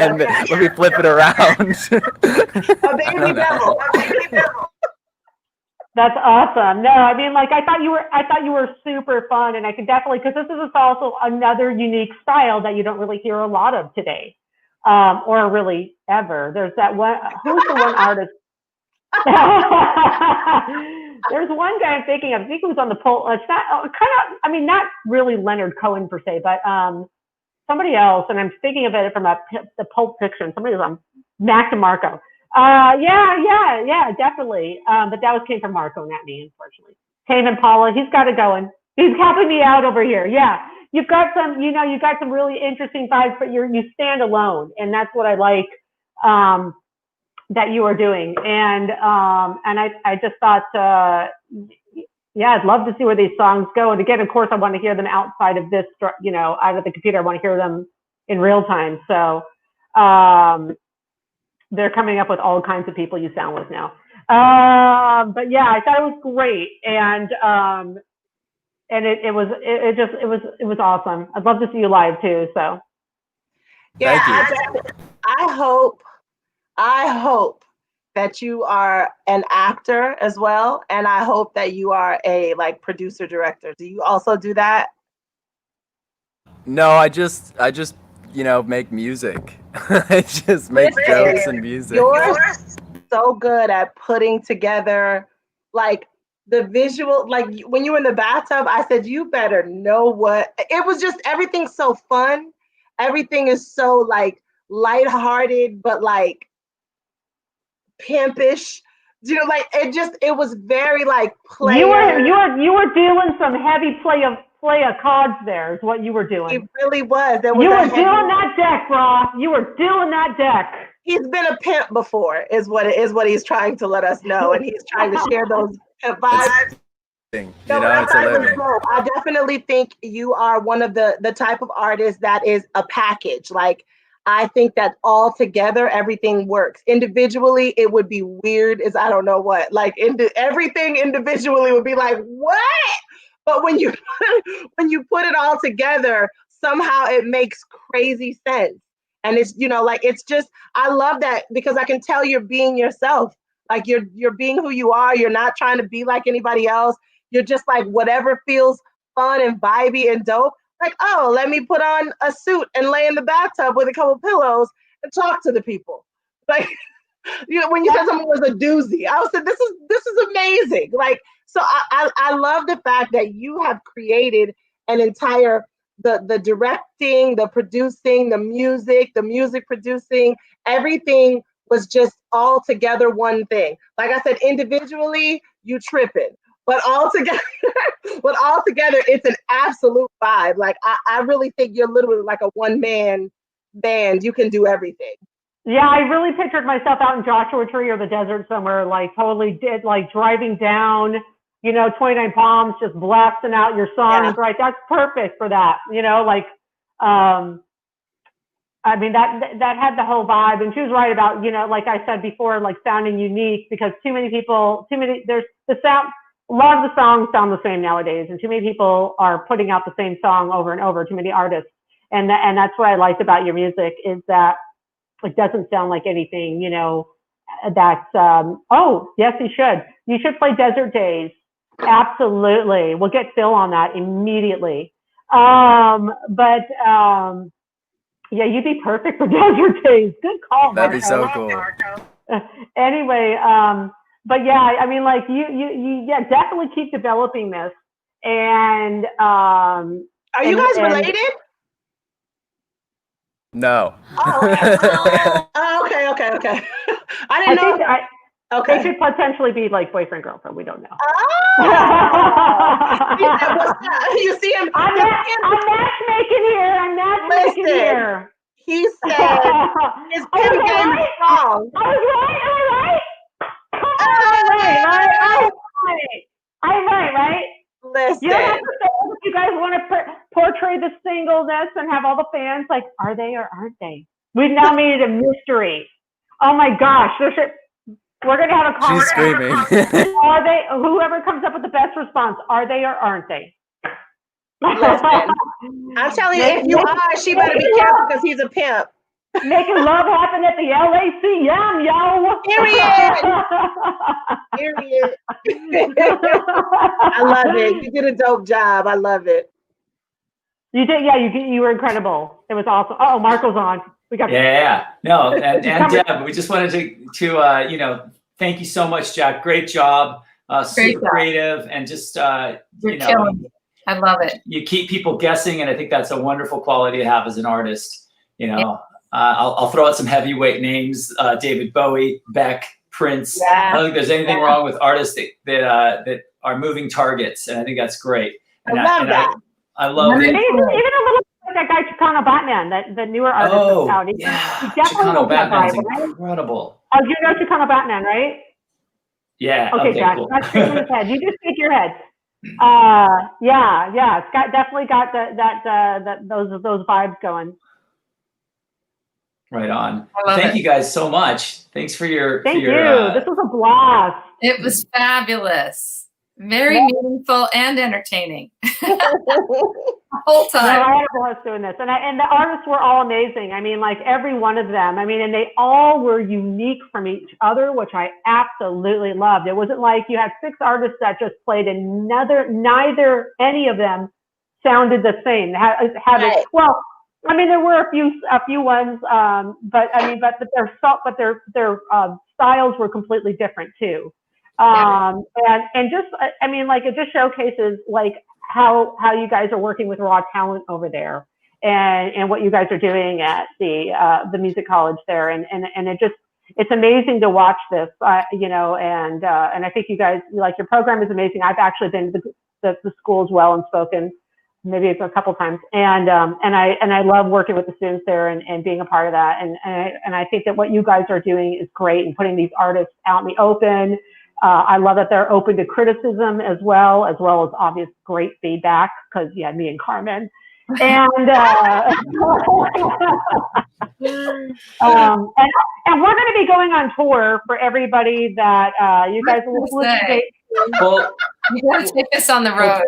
flip it around. A baby devil. That's awesome. No, I mean, like, I thought you were super fun, and I could definitely, because this is also another unique style that you don't really hear a lot of today, or really ever. There's that one. Who's the one artist? There's one guy I'm thinking of. I think it was on the Pulp. It's not kind of. I mean, not really Leonard Cohen per se, but somebody else. And I'm thinking of it from the Pulp Fiction. Somebody was on Mac DeMarco. Yeah, definitely. But that came from Marco, not me, unfortunately. Tame Impala, he's got it going. He's helping me out over here. Yeah, you've got some really interesting vibes, but you stand alone, and that's what I like that you are doing. And I just thought, I'd love to see where these songs go. And again, of course, I want to hear them outside of this, out of the computer. I want to hear them in real time. So. They're coming up with all kinds of people you sound with now. But yeah, I thought it was great, and it was awesome. I'd love to see you live too. So yeah, I hope that you are an actor as well, and I hope that you are a producer director. Do you also do that? No, I just make music. I just make jokes and music. so good at putting together like the visual, like when you were in the bathtub, I said, you better know what, it was just, everything's so fun. Everything is so like lighthearted, but like pimpish. You know, like it was very like player. You were doing some heavy play of cards there is what you were doing. It really was. You were doing that deck, bro. You were doing that deck. He's been a pimp before, is what he's trying to let us know, and he's trying to share those vibes. It's a living. I definitely think you are one of the type of artists that is a package. Like, I think that all together, everything works. Individually, it would be weird as I don't know what. Like, everything individually would be like, what? But when you put it all together, somehow it makes crazy sense. And it's, like, it's just, I love that because I can tell you're being yourself. Like, you're being who you are. You're not trying to be like anybody else. You're just like, whatever feels fun and vibey and dope. Like, oh, let me put on a suit and lay in the bathtub with a couple pillows and talk to the people. Like, when you said someone was a doozy, I said, this is amazing. Like, so I love the fact that you have created an entire, the directing, the producing, the music producing, everything was just all together one thing. Like I said, individually, you tripping. But all together, it's an absolute vibe. Like, I really think you're literally like a one-man band. You can do everything. Yeah, I really pictured myself out in Joshua Tree or the desert somewhere, like totally like driving down, 29 Palms, just blasting out your songs, right? That's perfect for that, I mean, that had the whole vibe. And she was right about, like I said before, like sounding unique, because there's the sound, a lot of the songs sound the same nowadays, and too many people are putting out the same song over and over, too many artists. And that's what I liked about your music, is that it doesn't sound like anything, that's, oh, yes, you should play Desert Days. Absolutely. We'll get Phil on that immediately. Yeah, you'd be perfect for Desert Days. Good call, That'd Marco. be so cool. Anyway, but yeah, I mean, like you definitely keep developing this. And are you guys related? No. Oh, okay. I didn't know. Okay. They could potentially be like boyfriend, girlfriend. We don't know. You see him? I'm matchmaking here. I'm matchmaking here. He said his pin game is strong. I was right. I'm right. Listen. You don't have to say if you guys want to portray the singleness and have all the fans like, are they or aren't they? We've now made it a mystery. Oh my gosh. We're going to have a conversation. She's screaming. Are they, whoever comes up with the best response, are they or aren't they? Listen, I'm telling you, if you are, she better be careful because he's a pimp. Making love happen at the LACM, yo. Period. I love it. You did a dope job. I love it. You did, yeah. You were incredible. It was awesome. Oh, Marco's on. We got. Yeah. No, and Deb, we just wanted to thank you so much, Jack. Great job. Super creative, and just You're killing it. I love it. You keep people guessing, and I think that's a wonderful quality to have as an artist. I'll throw out some heavyweight names: David Bowie, Beck, Prince. Yeah. I don't think there's anything wrong with artists that are moving targets, and I think that's great. And I love that. I love it. Even a little like that guy Chicano Batman, the newer artist that's out. He definitely Chicano Batman's right? incredible. Oh, you know Chicano Batman, right? Yeah. Okay, Jack. Cool. That's in his head. You just shake your head. Yeah. It's definitely got those vibes going. Right on. Thank you guys so much. Thanks for your. Thank you. This was a blast. It was fabulous. Very meaningful and entertaining. The whole time. No, I had a blast doing this. And the artists were all amazing. I mean, like every one of them. I mean, and they all were unique from each other, which I absolutely loved. It wasn't like you had 6 artists that just played and neither any of them sounded the same. Well, I mean, there were a few ones, but I mean, but their styles were completely different too. And just, I mean, like it just showcases like how you guys are working with raw talent over there, and what you guys are doing at the music college there, and it just, it's amazing to watch this, you know, and I think you guys, like, your program is amazing. I've actually been to the school as well and spoken maybe a couple times, and I love working with the students there and being a part of that, and I think that what you guys are doing is great, and putting these artists out in the open. I love that they're open to criticism as well as obvious great feedback, because you had me and Carmen. And and we're going to be going on tour for everybody that you guys will listen to. Well, you got to take this on the road.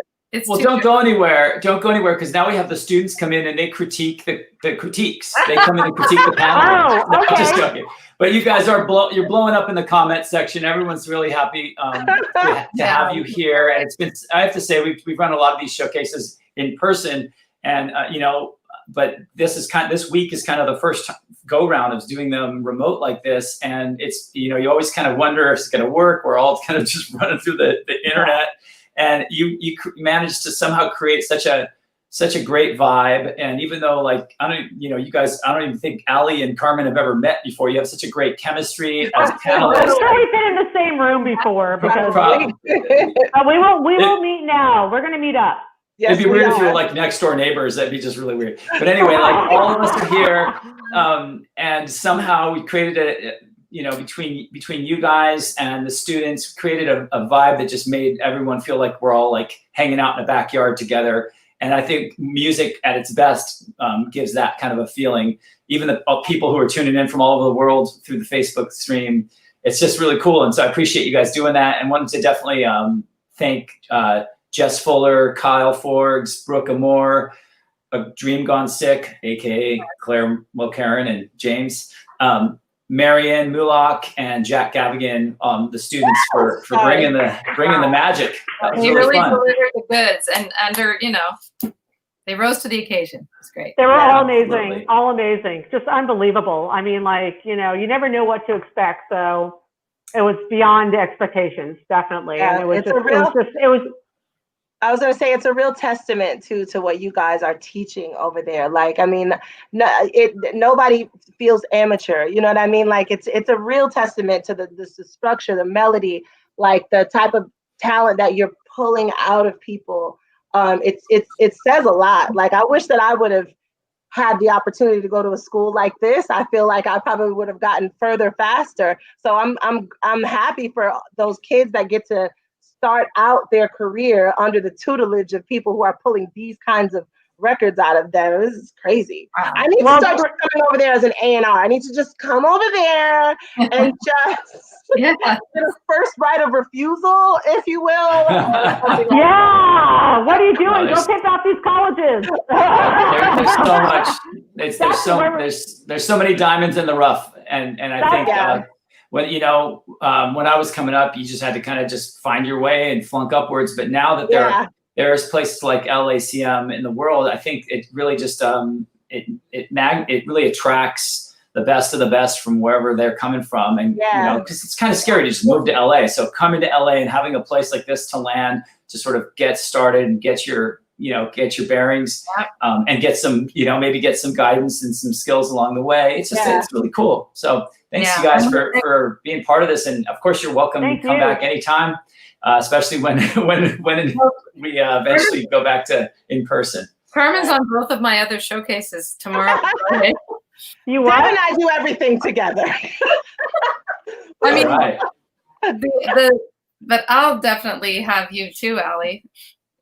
Don't go anywhere. Don't go anywhere, because now we have the students come in and they critique the critiques. They come in and critique the panel. No, I'm just joking. But you guys are you're blowing up in the comment section. Everyone's really happy to have you here. And it's been, I have to say, we've run a lot of these showcases in person, and you know, but this week is kind of the first go round of doing them remote like this, and it's, you know, you always kind of wonder if it's going to work. We're all kind of just running through the internet. And you managed to somehow create such a great vibe. And even though, like, you guys, I don't even think Ali and Carmen have ever met before. You have such a great chemistry as panelists. I'm sure we've been in the same room before, because we will meet now. We're going to meet up. Yes, it'd be weird if you were like next door neighbors. That'd be just really weird. But anyway, like, all of us are here, and somehow we created between you guys and the students, created a vibe that just made everyone feel like we're all like hanging out in the backyard together. And I think music at its best gives that kind of a feeling. Even the people who are tuning in from all over the world through the Facebook stream, it's just really cool. And so I appreciate you guys doing that, and wanted to definitely thank Jess Fuller, Kyle Forbes, Brooke Amore, Dream Gone Sick, aka Claire Mulcairn, and James, Marianne Mullock, and Jack Gavigan, the students for bringing the magic. That was They really fun. delivered the goods, and under, you know, they rose to the occasion. It's great. They were all amazing, absolutely. all amazing, just unbelievable. I mean, like, you know, you never know what to expect, so it was beyond expectations, definitely. Yeah, And it was it's just, a real- it was. I was gonna say, it's a real testament to what you guys are teaching over there. Like, I mean, nobody feels amateur. You know what I mean? Like, it's a real testament to the structure, the melody, like the type of talent that you're pulling out of people. It says a lot. Like, I wish that I would have had the opportunity to go to a school like this. I feel like I probably would have gotten further faster. So I'm happy for those kids that get to start out their career under the tutelage of people who are pulling these kinds of records out of them. This is crazy. Wow. I need to start coming over there as an A&R. I need to just come over there and just get a first right of refusal, if you will. Yeah. What are you doing? Go pick out these colleges. There's so much. There's so many diamonds in the rough, and I think. When I was coming up, you just had to kind of just find your way and flunk upwards. But now that there's places like LACM in the world, I think it really just it really attracts the best of the best from wherever they're coming from. And you know, because it's kind of scary to just move to LA. So coming to LA and having a place like this to land, to sort of get started and get your bearings, and get some, maybe get some guidance and some skills along the way. It's just it's really cool. So thanks you guys for being part of this, and of course you're welcome to come back anytime, especially when we eventually go back to in person. Carmen's on both of my other showcases tomorrow. You Deb and I do everything together. I mean, but I'll definitely have you too, Ali.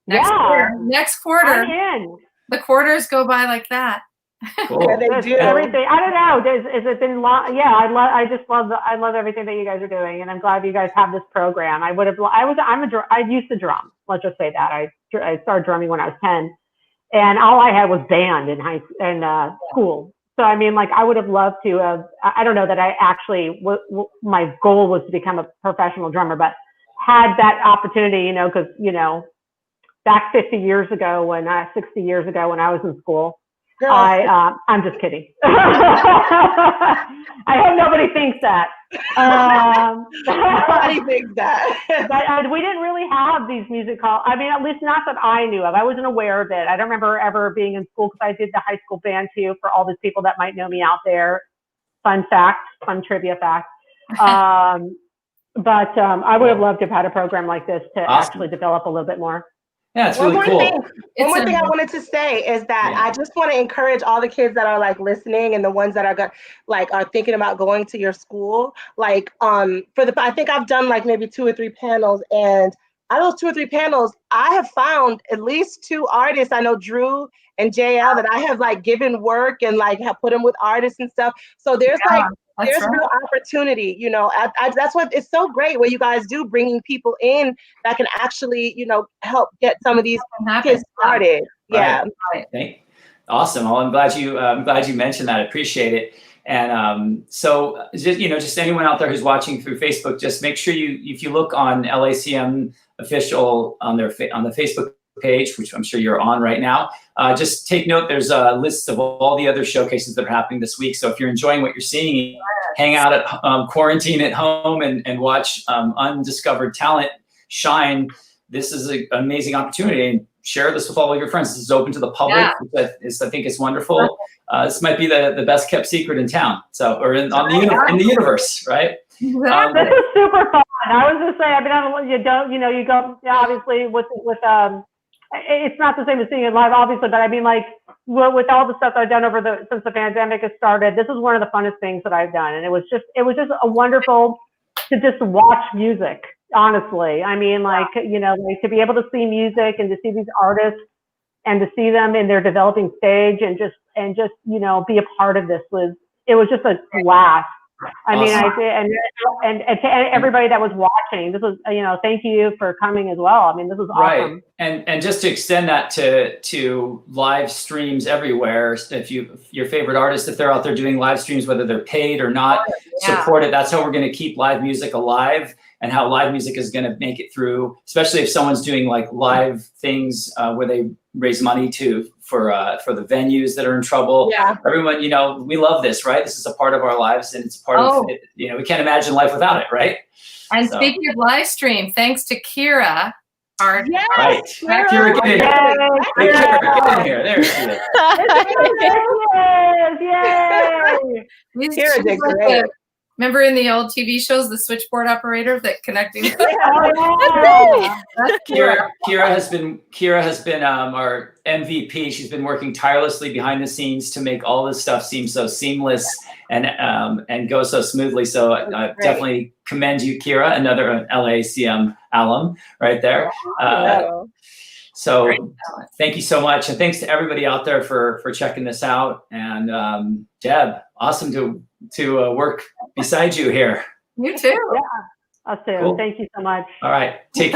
Next quarter. The quarters go by like that. Cool. Yeah, they do. Everything. I don't know. Has it been long? Yeah, I love everything that you guys are doing, and I'm glad you guys have this program. I used to drum. Let's just say that I started drumming when I was 10, and all I had was band in school. So I mean, like, I would have loved to have. I don't know that I actually. My goal was to become a professional drummer, but had that opportunity, because back 60 years ago when I was in school. I'm just kidding. I hope nobody thinks that. Nobody thinks that. But we didn't really have these music halls. I mean, at least not that I knew of. I wasn't aware of it. I don't remember ever being in school because I did the high school band too. For all these people that might know me out there, fun fact, fun trivia fact. But I would have loved to have had a program like this to actually develop a little bit more. Yeah, it's really cool. One more thing I wanted to say is that I just want to encourage all the kids that are like listening and the ones that are are thinking about going to your school. Like I think I've done like maybe 2 or 3 panels, and out of those 2 or 3 panels, I have found at least 2 artists. I know Drew and JL that I have like given work and like have put them with artists and stuff. So there's real opportunity, you know. That's what it's so great what you guys do, bringing people in that can actually, you know, help get some of these kids started. Yeah. Right. Awesome. Well, I'm glad you mentioned that. I appreciate it. And so just anyone out there who's watching through Facebook, just make sure if you look on LACM official on the Facebook page, which I'm sure you're on right now, just take note, there's a list of all the other showcases that are happening this week. So if you're enjoying what you're seeing, hang out at quarantine at home and watch undiscovered talent shine. This is an amazing opportunity, and share this with all of your friends. This is open to the public. I think it's wonderful. This might be the best kept secret in town. So, or in the universe, right? This is super fun. I was just saying, I mean, you go obviously with it's not the same as seeing it live, obviously, but I mean, like, with all the stuff that I've done since the pandemic has started, this is one of the funnest things that I've done, and it was just a wonderful to just watch music. Honestly, I mean, like, you know, like to be able to see music and to see these artists and to see them in their developing stage and just you know, be a part of this was just a blast. I mean, and to everybody that was watching, this was, you know, thank you for coming as well. I mean, this was awesome. Right. And just to extend that to live streams everywhere. If your favorite artist, if they're out there doing live streams, whether they're paid or not, support it. That's how we're going to keep live music alive, and how live music is going to make it through, especially if someone's doing like live things where they raise money for the venues that are in trouble. Yeah. Everyone, you know, we love this, right? This is a part of our lives, and it's part of it. You know, we can't imagine life without it, right? And speaking of live stream, thanks to Kira, our Kira, get in here. Kira, get in here. There she is. Yay! Kira did great. Remember in the old TV shows, the switchboard operator that connecting? Kira has been our MVP. She's been working tirelessly behind the scenes to make all this stuff seem so seamless and go so smoothly. So I definitely commend you, Kira, another LACM alum right there. So thank you so much, and thanks to everybody out there for checking this out. And Deb, awesome to work beside you here. You too. Yeah, us too. Cool. Thank you so much. All right, take